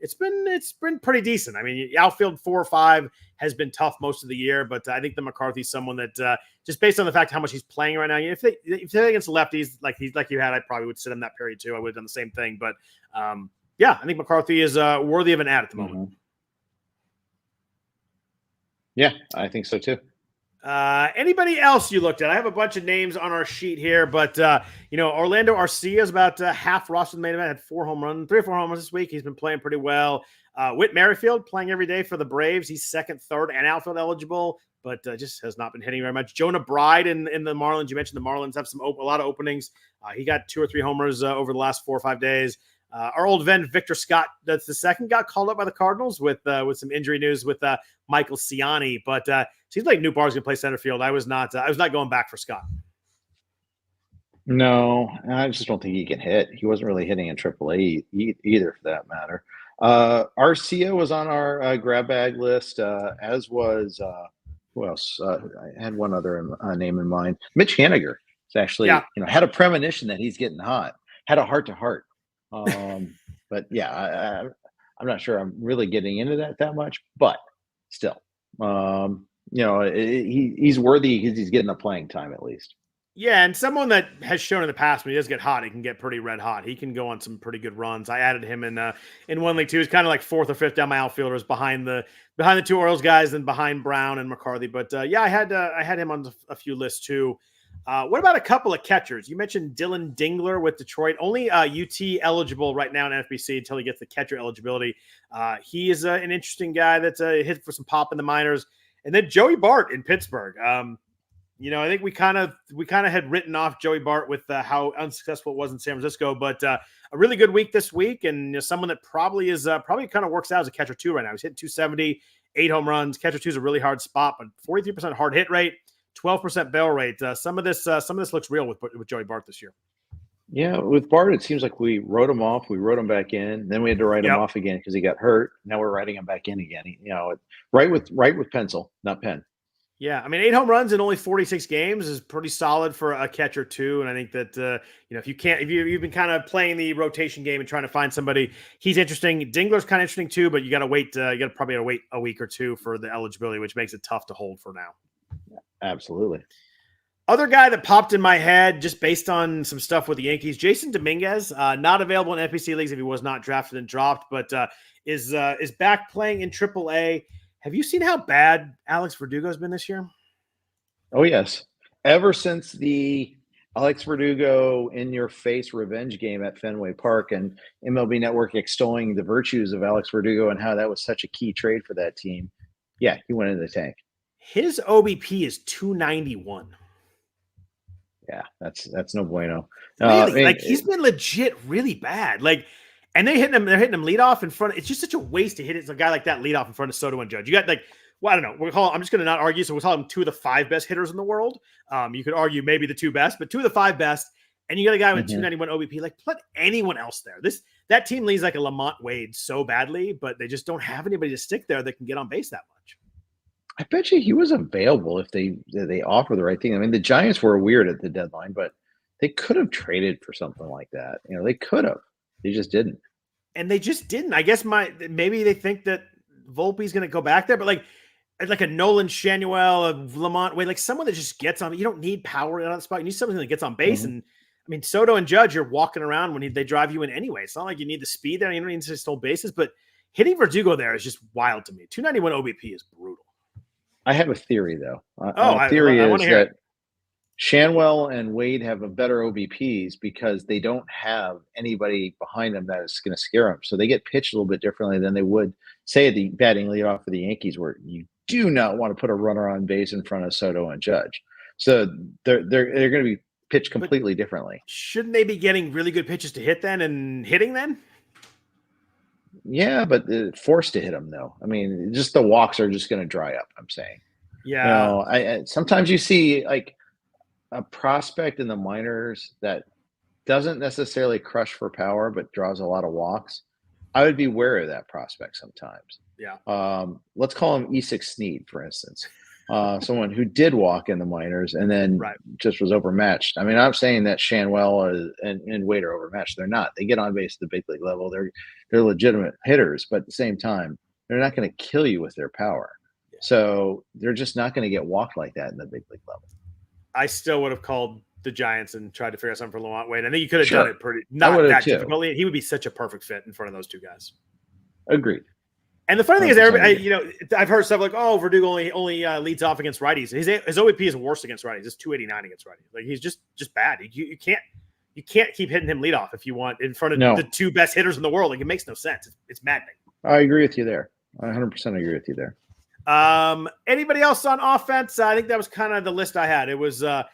It's been pretty decent. I mean, outfield 4 or 5 has been tough most of the year, but I think the McCarthy's someone that just based on the fact how much he's playing right now, if they're against lefties like you had, I probably would sit him that period too. I would have done the same thing, but I think McCarthy is worthy of an ad at the moment. Yeah, I think so too. Anybody else you looked at? I have a bunch of names on our sheet here, but Orlando Arcia is about half rostered in the main event. Had 3 or 4 home runs this week. He's been playing pretty well. Whit Merrifield playing every day for the Braves. He's second, third, and outfield eligible, but just has not been hitting very much. Jonah Bride in the Marlins. You mentioned the Marlins have a lot of openings. He got 2 or 3 homers over the last 4 or 5 days. Our old ven Victor Scott, that's the second, got called up by the Cardinals with some injury news with Michael Ciani, but seems like New Bar's gonna play center field. I was not going back for Scott. No, I just don't think he can hit. He wasn't really hitting in AAA either, for that matter. Arcia was on our grab bag list, as was who else? I had one other name in mind. Mitch Haniger. It's actually had a premonition that he's getting hot. Had a heart-to-heart. But yeah, I'm not sure I'm really getting into that much, but still, he's worthy because he's getting the playing time at least. Yeah, and someone that has shown in the past when he does get hot, he can get pretty red hot. He can go on some pretty good runs. I added him in one league too. He's kind of like 4th or 5th down my outfielders behind the 2 Orioles guys and behind Brown and McCarthy. But I had him on a few lists too. What about a couple of catchers? You mentioned Dylan Dingler with Detroit, only UT eligible right now in NFBC until he gets the catcher eligibility. He is an interesting guy that's hit for some pop in the minors. And then Joey Bart in Pittsburgh. I think we kind of had written off Joey Bart with how unsuccessful it was in San Francisco, but a really good week this week, and someone that probably kind of works out as a catcher too right now. He's hitting 270 8 home runs. Catcher 2 is a really hard spot, but 43% hard hit rate, 12% barrel rate. Some of this looks real with Joey Bart this year. Yeah, with Bart, it seems like we wrote him off. We wrote him back in. Then we had to write him off again because he got hurt. Now we're writing him back in again. Right with pencil, not pen. Yeah, I mean, 8 home runs in only 46 games is pretty solid for a catcher too. And I think that if you've been kind of playing the rotation game and trying to find somebody, he's interesting. Dingler's kind of interesting too, but you got to wait. You got to probably wait a week or two for the eligibility, which makes it tough to hold for now. Absolutely. Other guy that popped in my head just based on some stuff with the Yankees, Jasson Dominguez, not available in FPC leagues if he was not drafted and dropped, but is back playing in AAA. Have you seen how bad Alex Verdugo's been this year? Oh, yes. Ever since the Alex Verdugo in-your-face revenge game at Fenway Park and MLB Network extolling the virtues of Alex Verdugo and how that was such a key trade for that team, yeah, he went in the tank. His OBP is 291. Yeah, that's no bueno. Really? He's been legit really bad. And they're hitting him lead off in front. It's just such a waste to hit a guy like that lead off in front of Soto and Judge. You got I don't know. I'm just going to not argue. So we'll call them 2 of the 5 best hitters in the world. You could argue maybe the 2 best, but 2 of the 5 best. And you got a guy with 291 OBP. Put anyone else there. That team leads like a Lamont Wade so badly, but they just don't have anybody to stick there that can get on base that much. I bet you he was available if they offer the right thing. I mean, the Giants were weird at the deadline, but they could have traded for something like that. They could have. They just didn't. And they just didn't. I guess maybe they think that Volpe's going to go back there, but like a Nolan Shanuel, a Lamont Wade, someone that just gets on. You don't need power on the spot. You need something that gets on base. And I mean, Soto and Judge, you're walking around when they drive you in anyway. It's not like you need the speed there. You don't need to steal bases, but hitting Verdugo there is just wild to me. 291 OBP is brutal. I have a theory, though. My theory is that Shanwell and Wade have a better OBPs because they don't have anybody behind them that is going to scare them. So they get pitched a little bit differently than they would, say, at the batting leadoff for the Yankees, where you do not want to put a runner on base in front of Soto and Judge. So they're going to be pitched completely differently. Shouldn't they be getting really good pitches to hit then and hitting then? Yeah, but forced to hit them, though. I mean, just the walks are just going to dry up, I'm saying. Yeah. I sometimes you see a prospect in the minors that doesn't necessarily crush for power but draws a lot of walks. I would be wary of that prospect sometimes. Yeah. Let's call him E6 Snead, for instance. Someone who did walk in the minors and then just was overmatched. I mean, I'm saying that Shanwell and Wade are overmatched. They're not. They get on base at the big league level. They're legitimate hitters, but at the same time, they're not going to kill you with their power. Yeah. So they're just not going to get walked like that in the big league level. I still would have called the Giants and tried to figure out something for Lamont Wade. I think you could have done it not that difficultly. He would be such a perfect fit in front of those 2 guys. Agreed. And the funny thing is, everybody, I've heard stuff like, "Oh, Verdugo only leads off against righties." His OBP is worse against righties. It's 289 against righties. He's just bad. You can't keep hitting him leadoff if you want in front of the 2 best hitters in the world. It makes no sense. It's maddening. I agree with you there. I 100% agree with you there. Anybody else on offense? I think that was kind of the list I had. It was the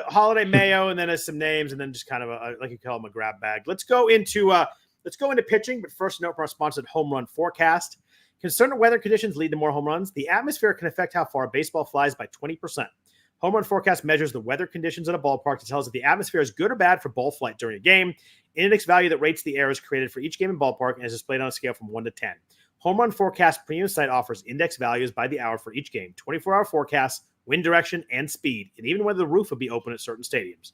Holliday Mayo, and then some names, and then just kind of like you call them, a grab bag. Let's go into pitching, but first note from our sponsored Home Run Forecast. Can certain weather conditions lead to more home runs? The atmosphere can affect how far a baseball flies by 20%. Home Run Forecast measures the weather conditions at a ballpark to tell us if the atmosphere is good or bad for ball flight during a game. An index value that rates the air is created for each game in ballpark and is displayed on a scale from 1 to 10. Home Run Forecast premium site offers index values by the hour for each game, 24-hour forecasts, wind direction, and speed, and even whether the roof will be open at certain stadiums.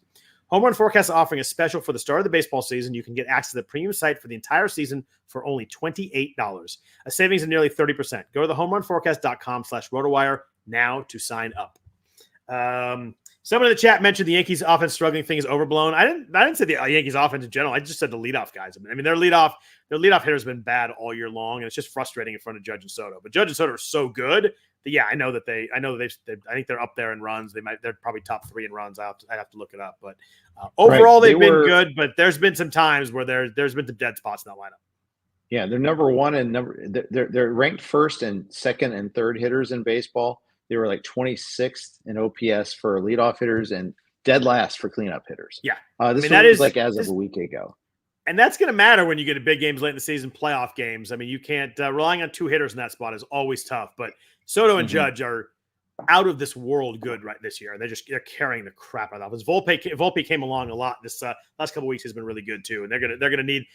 Home Run Forecast is offering a special for the start of the baseball season. You can get access to the premium site for the entire season for only $28, a savings of nearly 30%. Go to the homerunforecast.com/rotowire now to sign up. Someone in the chat mentioned the Yankees offense struggling thing is overblown. I didn't say the Yankees offense in general. I just said the leadoff guys. I mean, their leadoff hitter has been bad all year long, and it's just frustrating in front of Judge and Soto. But Judge and Soto are so good that, yeah, I think they're up there in runs. They're probably top 3 in runs. I'd have to look it up, but overall they've been good. But there's been some times where there's been some dead spots in that lineup. Yeah, they're number 1 and they're ranked first and second and third hitters in baseball. They were like 26th in OPS for leadoff hitters and dead last for cleanup hitters. Yeah, that is like as of a week ago. And that's going to matter when you get to big games late in the season, playoff games. I mean, you can't relying on two hitters in that spot is always tough. But Soto and Judge are out of this world good right this year. They're carrying the crap out of this. Volpe came along a lot this last couple of weeks. Has been really good too. And they're gonna need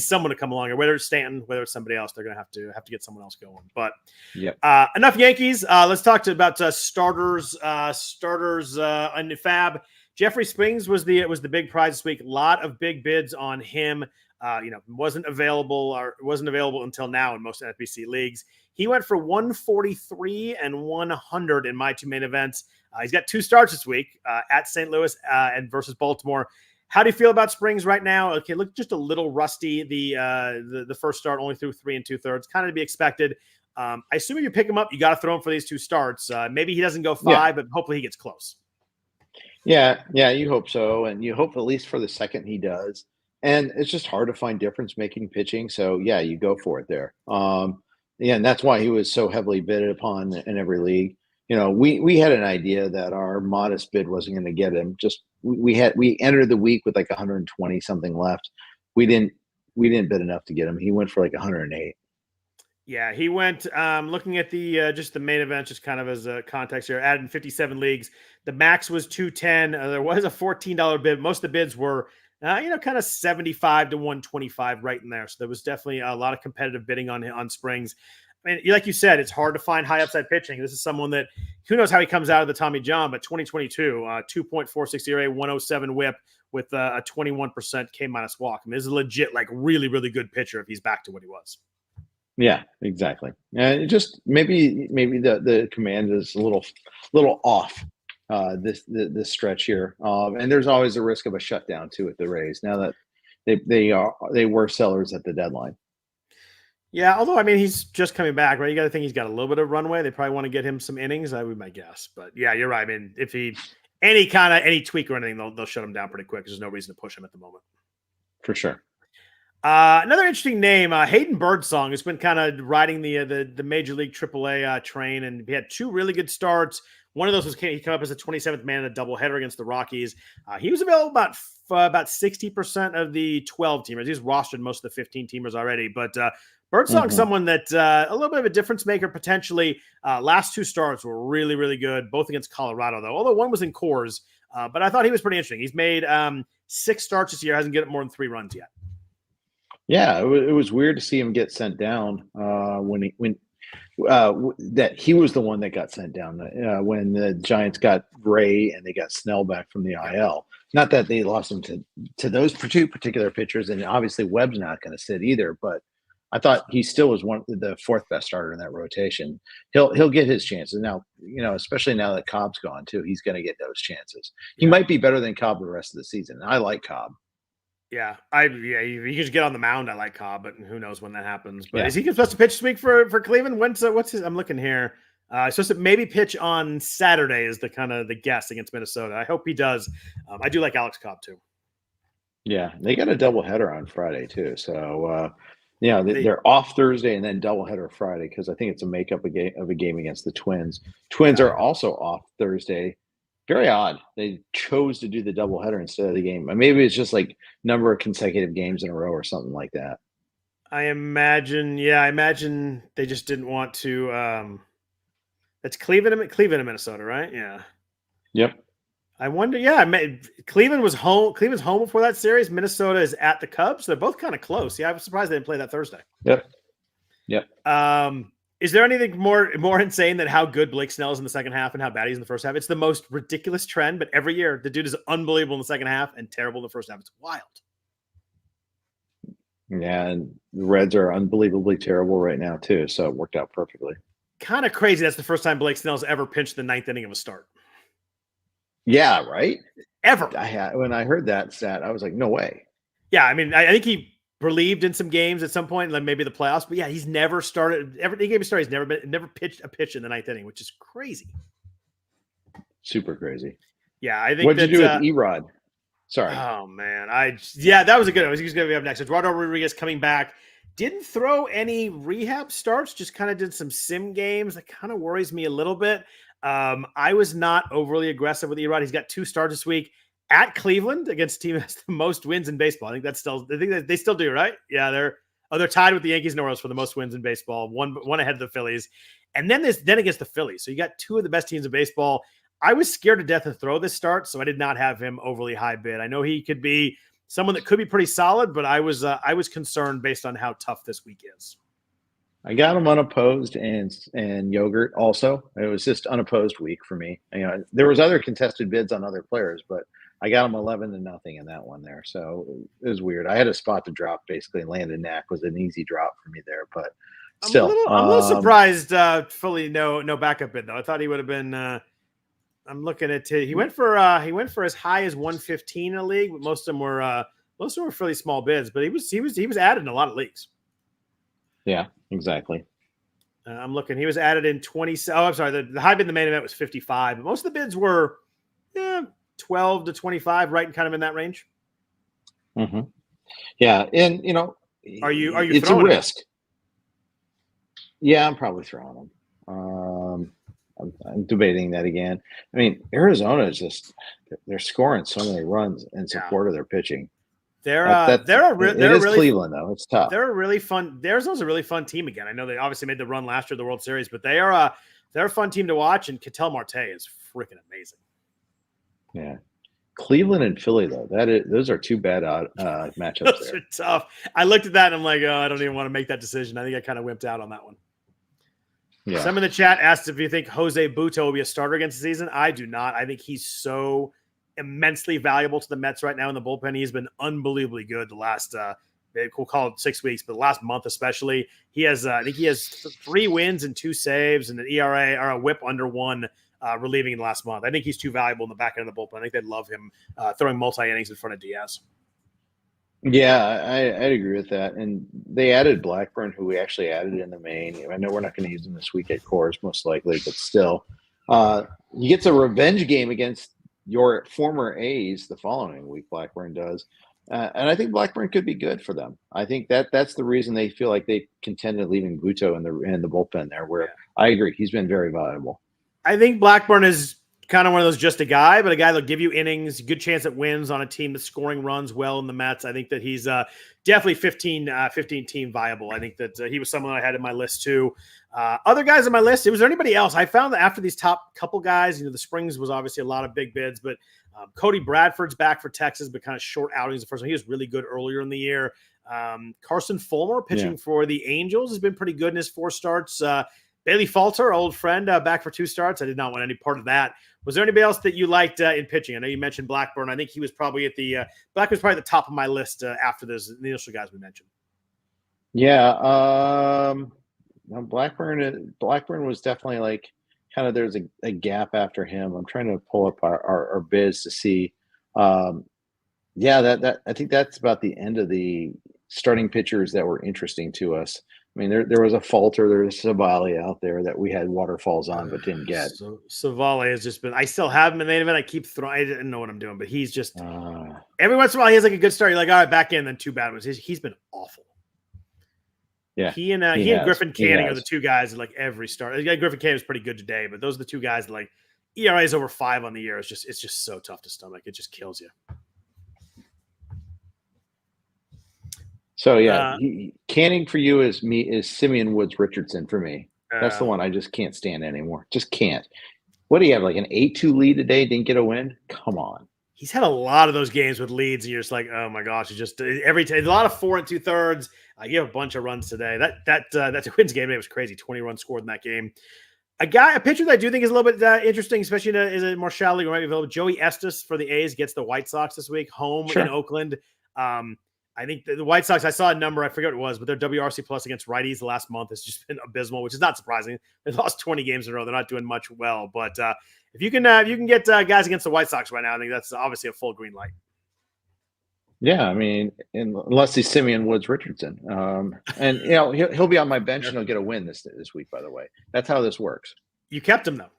someone to come along, or whether it's Stanton, whether it's somebody else, they're gonna have to get someone else going. But enough Yankees. Let's talk about starters in the FAAB. Jeffrey Springs was the big prize this week. A lot of big bids on him. Wasn't available until now in most NFBC leagues. He went for 143 and 100 in my two main events. He's got two starts this week at St. Louis and versus Baltimore. How do you feel about Springs right now? Okay, look, just a little rusty. The first start only threw 3 2/3, kind of to be expected. I assume if you pick him up, you got to throw him for these two starts. Maybe he doesn't go 5, but hopefully he gets close. Yeah, you hope so, and you hope at least for the second he does. And it's just hard to find difference-making pitching, so yeah, you go for it there. And that's why he was so heavily bid upon in every league. We had an idea that our modest bid wasn't going to get him. Just we entered the week with like 120 something left. We didn't bid enough to get him. He went for like 108. Yeah, he went looking at the just the main event, just kind of as a context here, added in 57 leagues. The max was 210. There was a $14 bid. Most of the bids were kind of 75 to 125 right in there. So there was definitely a lot of competitive bidding on Springs. I mean, like you said, it's hard to find high upside pitching. This is someone that who knows how he comes out of the Tommy John, but 2022, 2.46 ERA, 107 whip with a 21% K- walk. I mean, this is a legit, like really, really good pitcher if he's back to what he was. Yeah, exactly. And just maybe the command is a little off this stretch here, and there's always a risk of a shutdown too at the Rays now that they were sellers at the deadline. Yeah, although I mean he's just coming back, right? You got to think he's got a little bit of runway. They probably want to get him some innings. I would my guess, but yeah, you're right. I mean, if he any tweak or anything, they'll shut him down pretty quick. There's no reason to push him at the moment. For sure. Another interesting name, Hayden Birdsong, has been kind of riding the Major League AAA train, and he had two really good starts. One of those was he came up as a 27th man in a doubleheader against the Rockies. He was available about 60% of the 12 teamers. He's rostered most of the 15 teamers already, but Birdsong's someone that a little bit of a difference maker potentially. Last two starts were really, really good, both against Colorado though. Although one was in Coors, but I thought he was pretty interesting. He's made 6 starts this year, hasn't given more than 3 runs yet. Yeah, it was weird to see him get sent down when that he was the one that got sent down when the Giants got Ray and they got Snell back from the IL. Not that they lost him to those two particular pitchers, and obviously Webb's not going to sit either. But I thought he still was the 4th best starter in that rotation. He'll get his chances now. Especially now that Cobb's gone too, he's going to get those chances. He might be better than Cobb the rest of the season. I like Cobb. Yeah, you can just get on the mound. I like Cobb, but who knows when that happens. But is he supposed to pitch this week for Cleveland? What's his? I'm looking here. Supposed to maybe pitch on Saturday is the kind of the guess against Minnesota. I hope he does. I do like Alex Cobb too. Yeah, they got a doubleheader on Friday too. So they're off Thursday and then doubleheader Friday because I think it's a makeup of a game against the Twins. Twins are also off Thursday. Very odd. They chose to do the doubleheader instead of the game. Maybe it's just like number of consecutive games in a row or something like that. I imagine they just didn't want to. It's Cleveland and Minnesota, right? Yeah. Yep. I wonder. Yeah, Cleveland was home. Cleveland's home before that series. Minnesota is at the Cubs. They're both kind of close. Yeah, I was surprised they didn't play that Thursday. Yep. Is there anything more insane than how good Blake Snell is in the second half and how bad he's in the first half? It's the most ridiculous trend, but every year the dude is unbelievable in the second half and terrible in the first half. It's wild. Yeah, and the Reds are unbelievably terrible right now too, so it worked out perfectly. Kind of crazy. That's the first time Blake Snell's ever pinched the 9th inning of a start. Yeah, right? Ever. When I heard that stat, I was like, no way. Yeah, I mean, I think he relieved in some games at some point, like maybe the playoffs. But yeah, he's never started. Every game he started, he's never pitched a pitch in the 9th inning, which is crazy. Super crazy. Yeah, I think. What'd you do with Erod? Sorry. Oh man, that was a good one. He's going to be up next. Eduardo Rodriguez coming back. Didn't throw any rehab starts. Just kind of did some sim games. That kind of worries me a little bit. I was not overly aggressive with Erod. He's got 2 starts this week. at Cleveland against the team that has the most wins in baseball. I think that they still do, right? Yeah, they're tied with the Yankees and Orioles for the most wins in baseball, one ahead of the Phillies. And then against the Phillies. So you got two of the best teams in baseball. I was scared to death to throw this start, so I did not have him overly high bid. I know he could be someone that could be pretty solid, but I was concerned based on how tough this week is. I got him unopposed and yogurt also. It was just unopposed week for me. There was other contested bids on other players, but I got him 11-0 in that one there. So it was weird. I had a spot to drop basically. Landon Knack was an easy drop for me there, but still, I'm a little surprised. Fully no backup bid though. I thought he would have been. I'm looking at he went for as high as 115 in a league, but most of them were fairly small bids. But he was added in a lot of leagues. Yeah, exactly. I'm looking. He was added in 20. Oh, I'm sorry. The high bid in the main event was 55, but most of the bids were 12 to 25, right, and kind of in that range. Mm-hmm. Yeah, and are you? It's a risk. Yeah, I'm probably throwing him. I'm debating that again. I mean, Arizona is they're scoring so many runs in support of their pitching. It is Cleveland though. It's tough. They're a really fun. Arizona's a really fun team again. I know they obviously made the run last year of the World Series, but they're a fun team to watch. And Ketel Marte is freaking amazing. Yeah, Cleveland and Philly though. Those are two bad matchups. Those are tough. I looked at that and I'm like, oh, I don't even want to make that decision. I think I kind of wimped out on that one. Yeah. Some in the chat asked if you think Jose Butto will be a starter against the season. I do not. I think he's so immensely valuable to the Mets right now in the bullpen. He's been unbelievably good the last we'll call it 6 weeks, but the last month especially. He has I think he has 3 wins and 2 saves and an ERA or a WHIP under 1 relieving in the last month. I think he's too valuable in the back end of the bullpen. I think they'd love him throwing multi-innings in front of Diaz. Yeah, I'd agree with that. And they added Blackburn, who we actually added in the main. I know we're not going to use him this week at Coors, most likely, but still. He gets a revenge game against your former A's the following week, Blackburn does. And I think Blackburn could be good for them. I think that's the reason they feel like they contended leaving Butto in the bullpen there, where I agree. He's been very valuable. I think Blackburn is kind of one of those just a guy, but a guy that'll give you innings, good chance at wins on a team that's scoring runs well in the Mets. I think that he's definitely 15 team viable. I think that he was someone I had in my list too. Other guys on my list, was there anybody else? I found that after these top couple guys, the Springs was obviously a lot of big bids, but Cody Bradford's back for Texas, but kind of short outings the first one. He was really good earlier in the year. Carson Fulmer pitching for the Angels has been pretty good in his 4 starts. Bailey Falter, old friend, back for 2 starts. I did not want any part of that. Was there anybody else that you liked in pitching? I know you mentioned Blackburn. I think he was probably Blackburn's probably at the top of my list after the initial guys we mentioned. Yeah. Blackburn was definitely like kind of there's a gap after him. I'm trying to pull up our bids to see. I think that's about the end of the starting pitchers that were interesting to us. I mean, there was a Falter, there's Savali out there that we had waterfalls on but didn't get. So Savali has just been. I still have him in the main event. I keep throwing. I didn't know what I'm doing, but he's just every once in a while he has like a good start. You're like, all right, back in. Then 2 bad ones. He's been awful. Yeah, he and Griffin Canning are the 2 guys that like every start. Griffin Canning was pretty good today, but those are the 2 guys that like ERA is over 5 on the year. It's just so tough to stomach. It just kills you. So Canning for you is Simeon Woods Richardson for me. That's the one I just can't stand anymore. Just can't. What do you have, like an 8-2 lead today? Didn't get a win? Come on. He's had a lot of those games with leads, and you're just like, oh my gosh! It's just every time a lot of 4 2/3. You have a bunch of runs today. That Twins game today was crazy. 20 runs scored in that game. A pitcher that I do think is a little bit interesting, especially is a more shallow league, might be available. Joey Estes for the A's gets the White Sox this week, home in Oakland. I think the White Sox, I saw a number, I forget what it was, but their WRC plus against righties the last month has just been abysmal, which is not surprising. They lost 20 games in a row. They're not doing much well. But if you can get guys against the White Sox right now, I think that's obviously a full green light. Yeah, I mean, unless he's Simeon Woods Richardson. And, he'll be on my bench and he'll get a win this week, by the way. That's how this works. You kept him, though.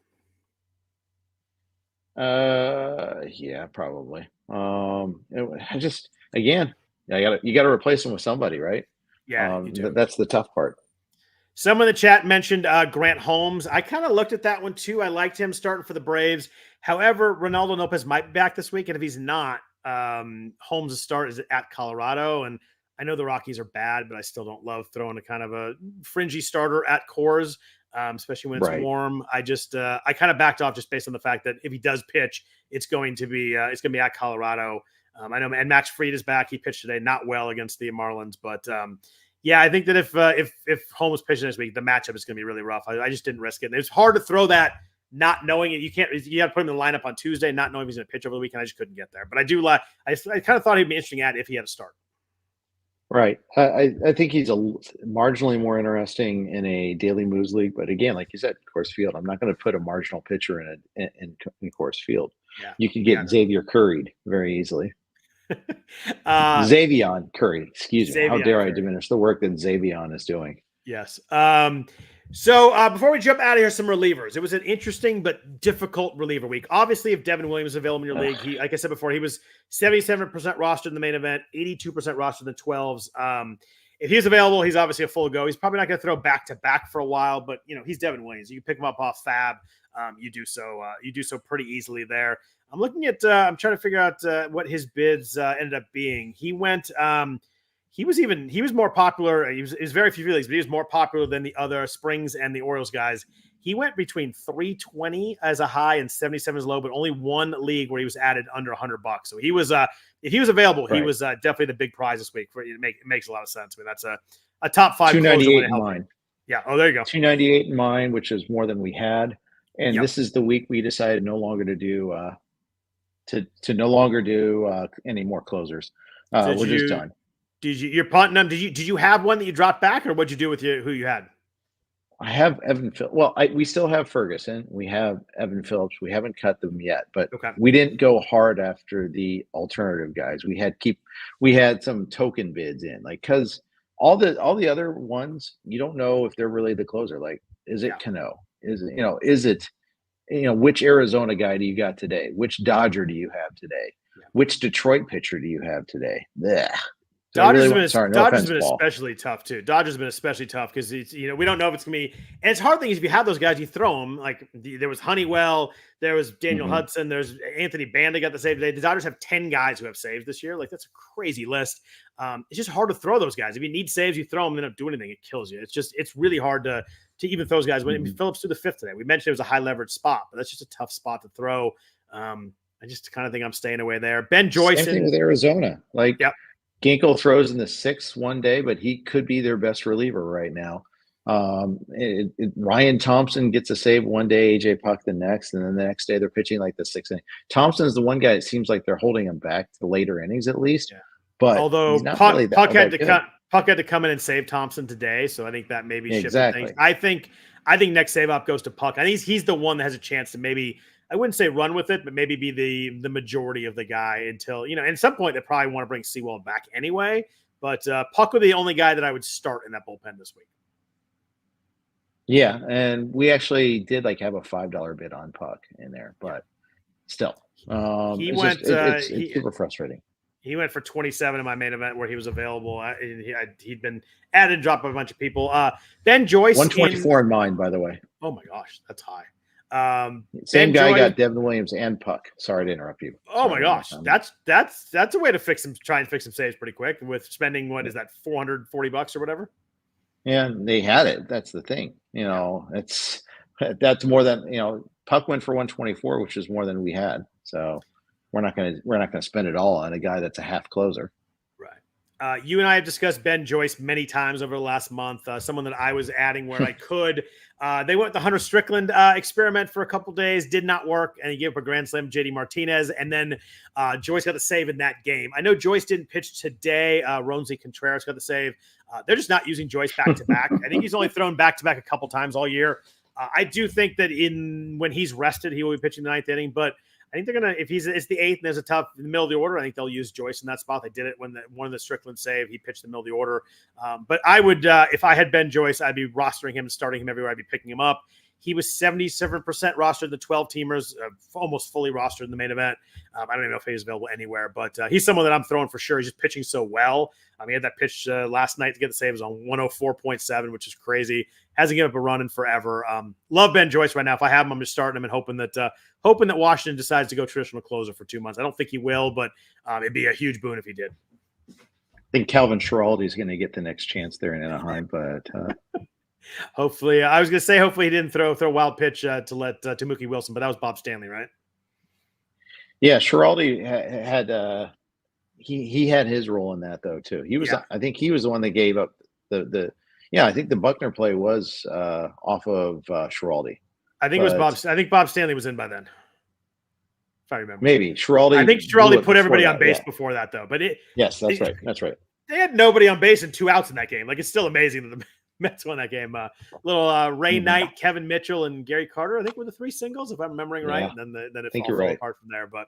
Yeah, probably. You got to replace him with somebody, right? Yeah, that's the tough part. Someone in the chat mentioned Grant Holmes. I kind of looked at that one too. I liked him starting for the Braves. However, Ronaldo Lopez might be back this week, and if he's not, Holmes' start is at Colorado. And I know the Rockies are bad, but I still don't love throwing a kind of a fringy starter at Coors, especially when it's warm. I kind of backed off just based on the fact that if he does pitch, it's going to be at Colorado. I know, and Max Fried is back. He pitched today, not well against the Marlins, but yeah, I think that if Holmes pitches this week, the matchup is going to be really rough. I just didn't risk it. And it's hard to throw that not knowing it. You have to put him in the lineup on Tuesday, not knowing he's going to pitch over the weekend. I just couldn't get there. But I kind of thought he'd be interesting if he had a start. Right. I think he's marginally more interesting in a daily moves league. But again, like you said, Coors Field, I'm not going to put a marginal pitcher in Coors Field. Yeah. You can get Xavier Curried very easily. Xavion Curry, excuse me. How dare I diminish the work that Xavion is doing? Yes. So before we jump out of here, some relievers. It was an interesting but difficult reliever week. Obviously, if Devin Williams is available in your league, he, like I said before, he was 77% rostered in the main event, 82% rostered in the 12s. If he's available, he's obviously a full go. He's probably not going to throw back to back for a while, but he's Devin Williams. You can pick him up off FAAB. You do so pretty easily there. I'm looking at. I'm trying to figure out what his bids ended up being. He went. He was more popular. He was very few leagues, but he was more popular than the other Springs and the Orioles guys. He went between 320 as a high and 77 as low, but only one league where he was added under $100. So he was, if he was available, he was definitely the big prize this week. It makes a lot of sense. I mean, that's a top 5. 298 in mine. Yeah. Oh, there you go. 298 in mine, which is more than we had. And this is the week we decided no longer to do to no longer do any more closers. We're just done. You're punting them? Did you have one that you dropped back, or what'd you do with who you had? I have Evan Phillips. Well, we still have Ferguson. We have Evan Phillips. We haven't cut them yet, but we didn't go hard after the alternative guys. We had some token bids in, like, because all the other ones, you don't know if they're really the closer. Like, is it Cano? Is it which Arizona guy do you got today? Which Dodger do you have today? Which Detroit pitcher do you have today? Blech. Dodgers have been especially tough too. Dodgers have been especially tough because we don't know if it's gonna be. And it's hard thing is if you have those guys, you throw them. Like there was Honeywell, there was Daniel Hudson, there's Anthony Banda got the save today. The Dodgers have 10 guys who have saves this year. Like that's a crazy list. It's just hard to throw those guys. If you need saves, you throw them. They don't do anything. It kills you. It's really hard to even throw those guys. When Phillips threw the 5th today, we mentioned it was a high leverage spot, but that's just a tough spot to throw. I just kind of think I'm staying away there. Ben Joyce. Same thing with Arizona. Like. Yep. Ginkel throws in the 6th one day, but he could be their best reliever right now. Ryan Thompson gets a save one day, AJ Puck the next, and then the next day they're pitching like the 6th inning. Thompson's the one guy it seems like they're holding him back to the later innings at least. Yeah. But although Puck had to come in and save Thompson today, so I think that maybe shifted things. I think next save up goes to Puck. I think he's the one that has a chance to maybe. I wouldn't say run with it, but maybe be the majority of the guy until, at some point they probably want to bring Sewell back anyway. But Puck would be the only guy that I would start in that bullpen this week. Yeah, and we actually did have a $5 bid on Puck in there, but still, it's super frustrating. He went for 27 in my main event where he was available. He'd been added and dropped by a bunch of people. Ben Joyce, 124 in mine, by the way. Oh my gosh, that's high. Same guy got Devin Williams and Puck. Sorry to interrupt you. Oh my gosh, that's a way to try and fix some saves pretty quick with spending what is that $440 or whatever. Yeah, they had it. That's the thing. That's more than Puck went for 124, which is more than we had. So we're not gonna spend it all on a guy that's a half closer. Right. You and I have discussed Ben Joyce many times over the last month. Someone that I was adding where I could. They went the Hunter Strickland experiment for a couple days, did not work, and he gave up a grand slam to JD Martinez, and then Joyce got the save in that game. I know Joyce didn't pitch today. Ronzi Contreras got the save. They're just not using Joyce back to back. I think he's only thrown back to back a couple times all year. I do think that when he's rested, he will be pitching the 9th inning, but I think they're gonna if it's the 8th and there's a tough in the middle of the order. I think they'll use Joyce in that spot. They did it when one of the Strickland save. He pitched the middle of the order. But I would if I had Ben Joyce, I'd be rostering him and starting him everywhere. I'd be picking him up. He was 77% rostered in the 12 teamers, almost fully rostered in the main event. I don't even know if he's available anywhere, but he's someone that I'm throwing for sure. He's just pitching so well. He had that pitch last night to get the save. It was on 104.7, which is crazy. Hasn't given up a run in forever. Love Ben Joyce right now. If I have him, I'm just starting him and hoping that Washington decides to go traditional closer for 2 months. I don't think he will, but it'd be a huge boon if he did. I think Calvin Schiraldi is going to get the next chance there in Anaheim, but hopefully, I was going to say hopefully he didn't throw a wild pitch to Mookie Wilson, but that was Bob Stanley, right? Yeah, Schiraldi had he had his role in that though too. He was, I think, he was the one that gave up the. Yeah, I think the Buckner play was off of Schiraldi. I think it was Bob. I think Bob Stanley was in by then, if I remember. Maybe Schiraldi. I think Schiraldi put everybody on base before that, though. But yes, that's right. That's right. They had nobody on base and 2 outs in that game. Like, it's still amazing that the Mets won that game. Ray Knight, Kevin Mitchell, and Gary Carter, I think, were the 3 singles, if I'm remembering right. And then it fell apart from there. But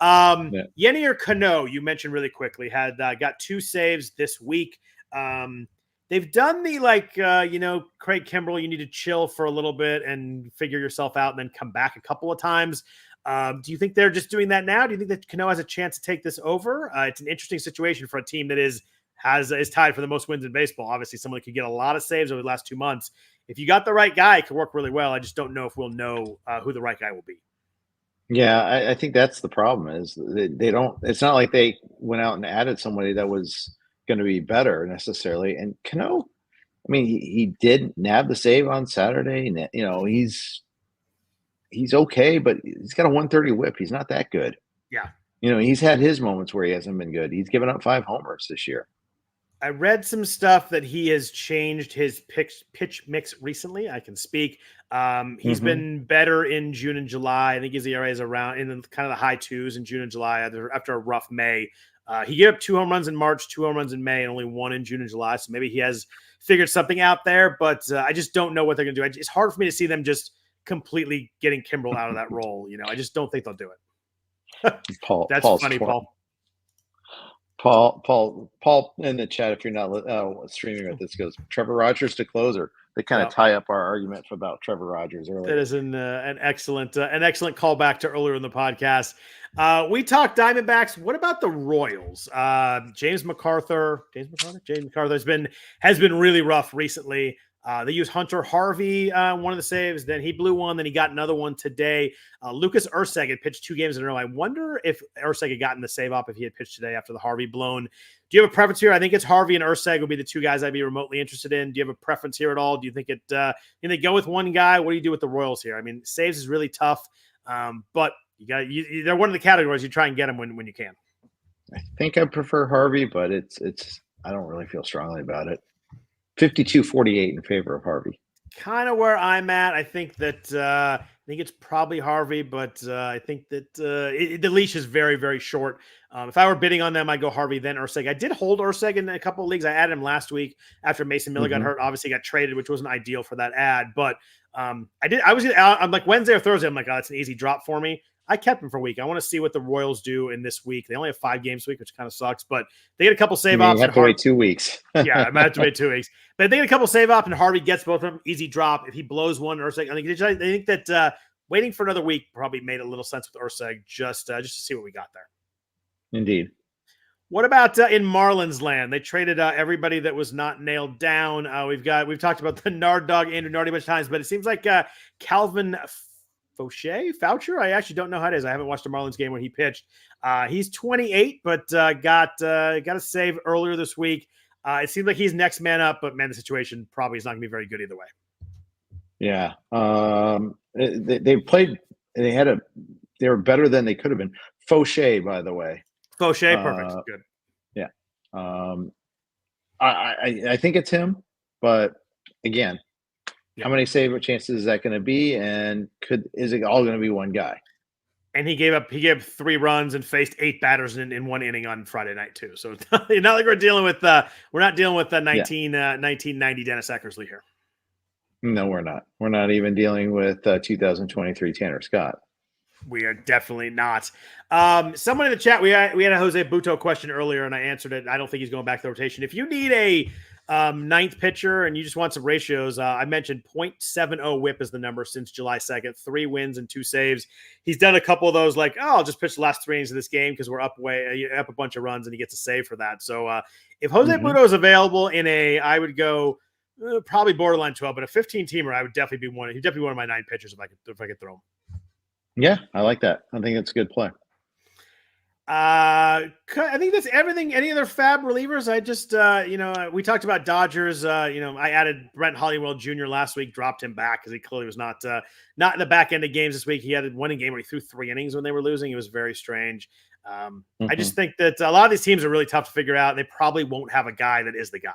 Yennier Cano, you mentioned really quickly, had got 2 saves this week. They've done the Craig Kimbrell, you need to chill for a little bit and figure yourself out and then come back a couple of times. Do you think they're just doing that now? Do you think that Cano has a chance to take this over? It's an interesting situation for a team that is tied for the most wins in baseball. Obviously, someone that could get a lot of saves over the last 2 months. If you got the right guy, it could work really well. I just don't know if we'll know who the right guy will be. Yeah, I think that's the problem is they don't – it's not like they went out and added somebody that was – going to be better necessarily. And Cano, I mean, he did nab the save on Saturday. He's okay, but he's got a 130 whip. He's not that good. Yeah. He's had his moments where he hasn't been good. He's given up 5 homers this year. I read some stuff that he has changed his pitch mix recently. I can speak. He's been better in June and July. I think his ERA is around in kind of the high 2s in June and July after a rough May. He gave up 2 home runs in March, 2 home runs in May, and only 1 in June and July. So maybe he has figured something out there, but I just don't know what they're going to do. It's hard for me to see them just completely getting Kimbrell out of that role. I just don't think they'll do it. That's funny, Paul. Paul in the chat, if you're not streaming with this, goes Trevor Rogers to closer. They kind of tie up our argument about Trevor Rogers earlier. That is an excellent callback to earlier in the podcast. We talked Diamondbacks. What about the Royals? James McCarthy has been really rough recently. They used Hunter Harvey one of the saves. Then he blew one. Then he got another one today. Lucas Erceg had pitched 2 games in a row. I wonder if Erceg had gotten the save up if he had pitched today after the Harvey blown. Do you have a preference here? I think it's Harvey and Erceg would be the 2 guys I'd be remotely interested in. Do you have a preference here at all? Do you think they go with one guy? What do you do with the Royals here? I mean, saves is really tough, but they're one of the categories you try and get them when you can. I think I prefer Harvey, but it's I don't really feel strongly about it. 52-48 in favor of Harvey. Kind of where I'm at. I think that it's probably Harvey, but I think that the leash is very, very short. If I were bidding on them, I'd go Harvey, then Erceg. I did hold Erceg in a couple of leagues. I added him last week after Mason Miller got hurt. Obviously, got traded, which wasn't ideal for that ad. But I'm like Wednesday or Thursday. I'm like, oh, that's an easy drop for me. I kept him for a week. I want to see what the Royals do in this week. They only have 5 games a week, which kind of sucks, but they get a couple save offs. You have to wait 2 weeks. Yeah, I might have to wait 2 weeks. But they get a couple save off, and Harvey gets both of them. Easy drop. If he blows one, Erceg, I think that waiting for another week probably made a little sense with Erceg just to see what we got there. Indeed. What about in Marlins land? They traded everybody that was not nailed down. We've talked about the Nard dog Andrew Nardi a bunch of times, but it seems like Calvin Foucher. I actually don't know how it is. I haven't watched a Marlins game when he pitched. He's 28, but got a save earlier this week. It seems like he's next man up, but man, the situation probably is not going to be very good either way. Yeah. They played. They were better than they could have been. Fauché, by the way. Fauché, perfect. Good. Yeah. I think it's him, but again, how many save chances is that going to be? And is it all going to be one guy? And he gave 3 runs and faced 8 batters in one inning on Friday night too. So it's not like we're not dealing with the 1990 Dennis Eckersley here. No, we're not. We're not even dealing with 2023 Tanner Scott. We are definitely not. Someone in the chat, we had a Jose Butto question earlier, and I answered it. I don't think he's going back to the rotation. If you need a ninth pitcher, and you just want some ratios. I mentioned 0.70 whip is the number since July 2nd, 3 wins and 2 saves. He's done a couple of those like, I'll just pitch the last 3 innings of this game because we're up a bunch of runs, and he gets a save for that. So if Jose Butto is available I would go probably borderline 12, but a 15-teamer, I would definitely be one. He'd definitely be one of my 9 pitchers if I could throw him. Yeah, I like that. I think it's a good play. I think that's everything. Any other FAAB relievers? I just, we talked about Dodgers. I added Brent Hollywell Jr. last week, dropped him back because he clearly was not in the back end of games this week. He had one game where he threw 3 innings when they were losing. It was very strange. I just think that a lot of these teams are really tough to figure out. They probably won't have a guy that is the guy.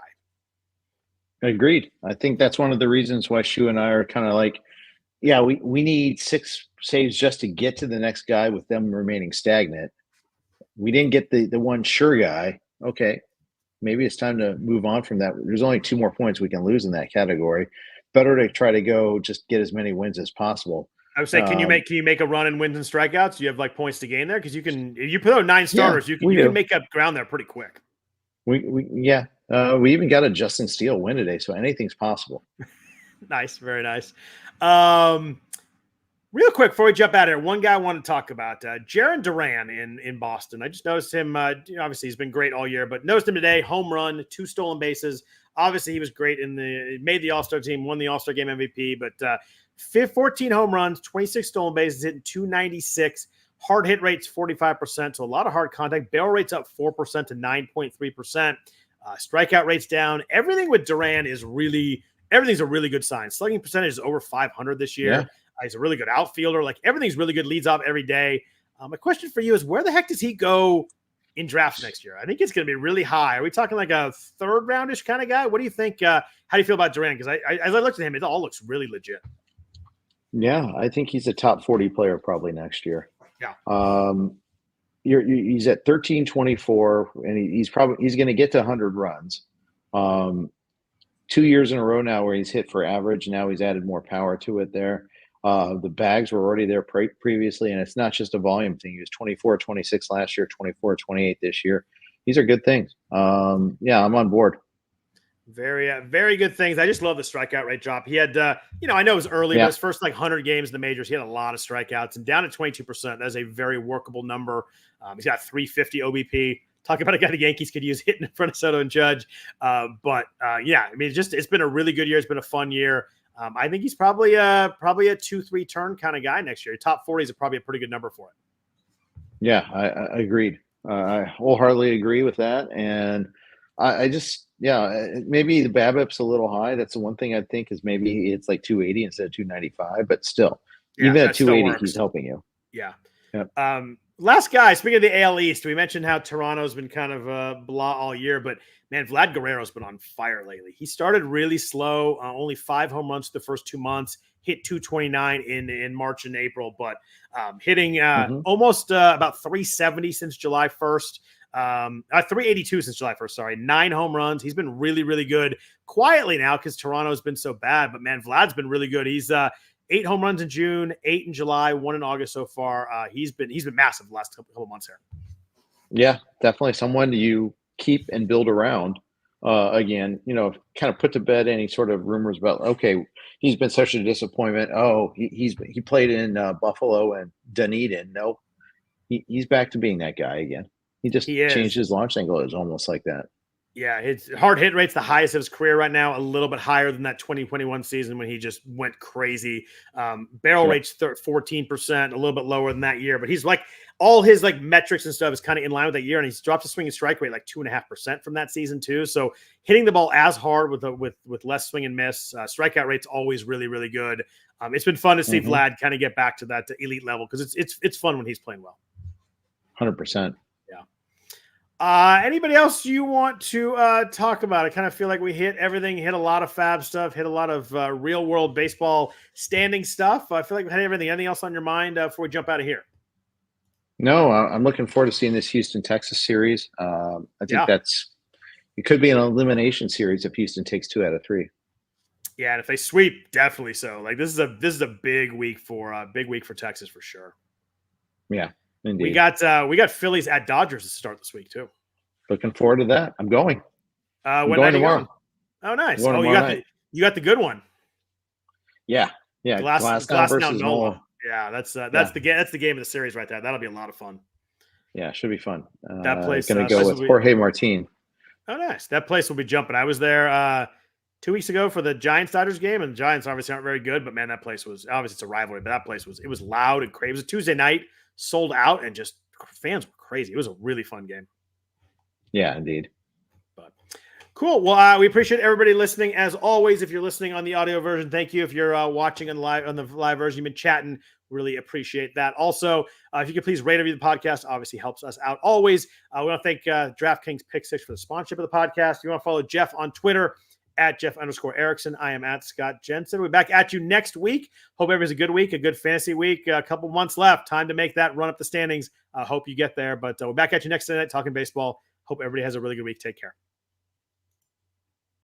Agreed. I think that's one of the reasons why Shu and I are kind of like, yeah, we need 6 saves just to get to the next guy with them remaining stagnant. We didn't get the one sure guy. Okay, maybe it's time to move on from that. There's only 2 more points we can lose in that category. Better to try to go just get as many wins as possible. I would say, can you make a run in wins and strikeouts? Do you have like points to gain there? Because if you put out 9 starters, you can make up ground there pretty quick. We even got a Justin Steele win today, so anything's possible. Nice, very nice. Real quick before we jump out of here, one guy I want to talk about, Jarren Duran in Boston. I just noticed him. Obviously, he's been great all year, but noticed him today. Home run, 2 stolen bases. Obviously, he was great made the All-Star team, won the All-Star Game MVP, but 14 home runs, 26 stolen bases, hitting 296. Hard hit rate's 45%, so a lot of hard contact. Barrel rate's up 4% to 9.3%. Strikeout rate's down. Everything with Duran everything's a really good sign. Slugging percentage is over 500 this year. Yeah. He's a really good outfielder. Like, everything's really good. Leads off every day. My question for you is, where the heck does he go in drafts next year? I think it's going to be really high. Are we talking like a 3rd roundish kind of guy? What do you think? How do you feel about Duran? Because as I looked at him, it all looks really legit. Yeah, I think he's a top 40 player probably next year. Yeah. He's at 13-24, and he's going to get to 100 runs. 2 years in a row now where he's hit for average. Now he's added more power to it there. The bags were already there previously, and it's not just a volume thing. He was 24-26 last year, 24-28 this year. These are good things. Yeah, I'm on board. Very, very good things. I just love the strikeout rate drop. He had, I know it was early, but his first 100 games in the majors, he had a lot of strikeouts, and down to 22%. That's a very workable number. He's got 350 OBP. Talk about a guy the Yankees could use hitting in front of Soto and Judge. It's been a really good year. It's been a fun year. I think he's probably a 2-3 turn kind of guy next year. Top 40 is probably a pretty good number for it. Yeah, I agreed. I wholeheartedly agree with that. And maybe the BABIP's a little high. That's the one thing I think is maybe it's like 280 instead of 295, but still, even at 280, he's helping you. Yeah. Yep. Last guy, speaking of the AL East, we mentioned how Toronto's been kind of blah all year, but man, Vlad Guerrero's been on fire lately. He started really slow, only 5 home runs the first 2 months, hit 229 in March and April, but hitting almost about 370 since July 1st. 382 since July 1st, sorry. 9 home runs. He's been really, really good quietly now because Toronto's been so bad, but man, Vlad's been really good. He's 8 home runs in June, 8 in July, 1 in August so far. He's been massive the last couple of months here. Yeah, definitely someone you keep and build around. Again, kind of put to bed any sort of rumors about, okay, he's been such a disappointment. Oh, he played in Buffalo and Dunedin. No, he's back to being that guy again. He changed his launch angle. It's almost like that. Yeah, his hard hit rate's the highest of his career right now, a little bit higher than that 2021 season when he just went crazy. Barrel rate's 14%, a little bit lower than that year, but he's like all his metrics and stuff is kind of in line with that year, and he's dropped his swing and strike rate 2.5% from that season too. So hitting the ball as hard with less swing and miss, strikeout rate's always really, really good. It's been fun to see Vlad kind of get back to that elite level because it's fun when he's playing well. 100%. Anybody else you want to talk about? I kind of feel like we hit everything, hit a lot of FAAB stuff, hit a lot of real world baseball standing stuff. I feel like we had everything. Anything else on your mind before we jump out of here? No, I'm looking forward to seeing this Houston, Texas series. I think it could be an elimination series if Houston takes 2 out of 3. Yeah, and if they sweep, definitely so. This is a big week for Texas for sure. Yeah. Indeed. We got Phillies at Dodgers to start this week too. Looking forward to that. I'm going. When night tomorrow? Oh, nice. Going Oh, tomorrow night. you got the good one. Yeah. Glass versus Noah. Noah. Yeah, that's the game. That's the game of the series right there. That'll be a lot of fun. Yeah, should be fun. That place. Going to go with Jorge Martin. Oh, nice. That place will be jumping. I was there 2 weeks ago for the Giants-Dodgers game, and the Giants obviously aren't very good, but man, that place was obviously it's a rivalry, but that place was loud and crazy. It was a Tuesday night, sold out, and just fans were crazy. It was a really fun game. Yeah, indeed. But cool. Well, we appreciate everybody listening. As always, if you're listening on the audio version, thank you. If you're watching on the live version, you've been chatting. Really appreciate that. Also, if you could please rate or review the podcast, obviously helps us out always. We want to thank DraftKings Pick 6 for the sponsorship of the podcast. If you want to follow Jeff on Twitter, at Jeff_Erickson. I am at Scott Jenstad. We're back at you next week. Hope everybody's a good week, a good fantasy week. A couple months left. Time to make that run up the standings. Hope you get there. But we're back at you next night talking baseball. Hope everybody has a really good week. Take care.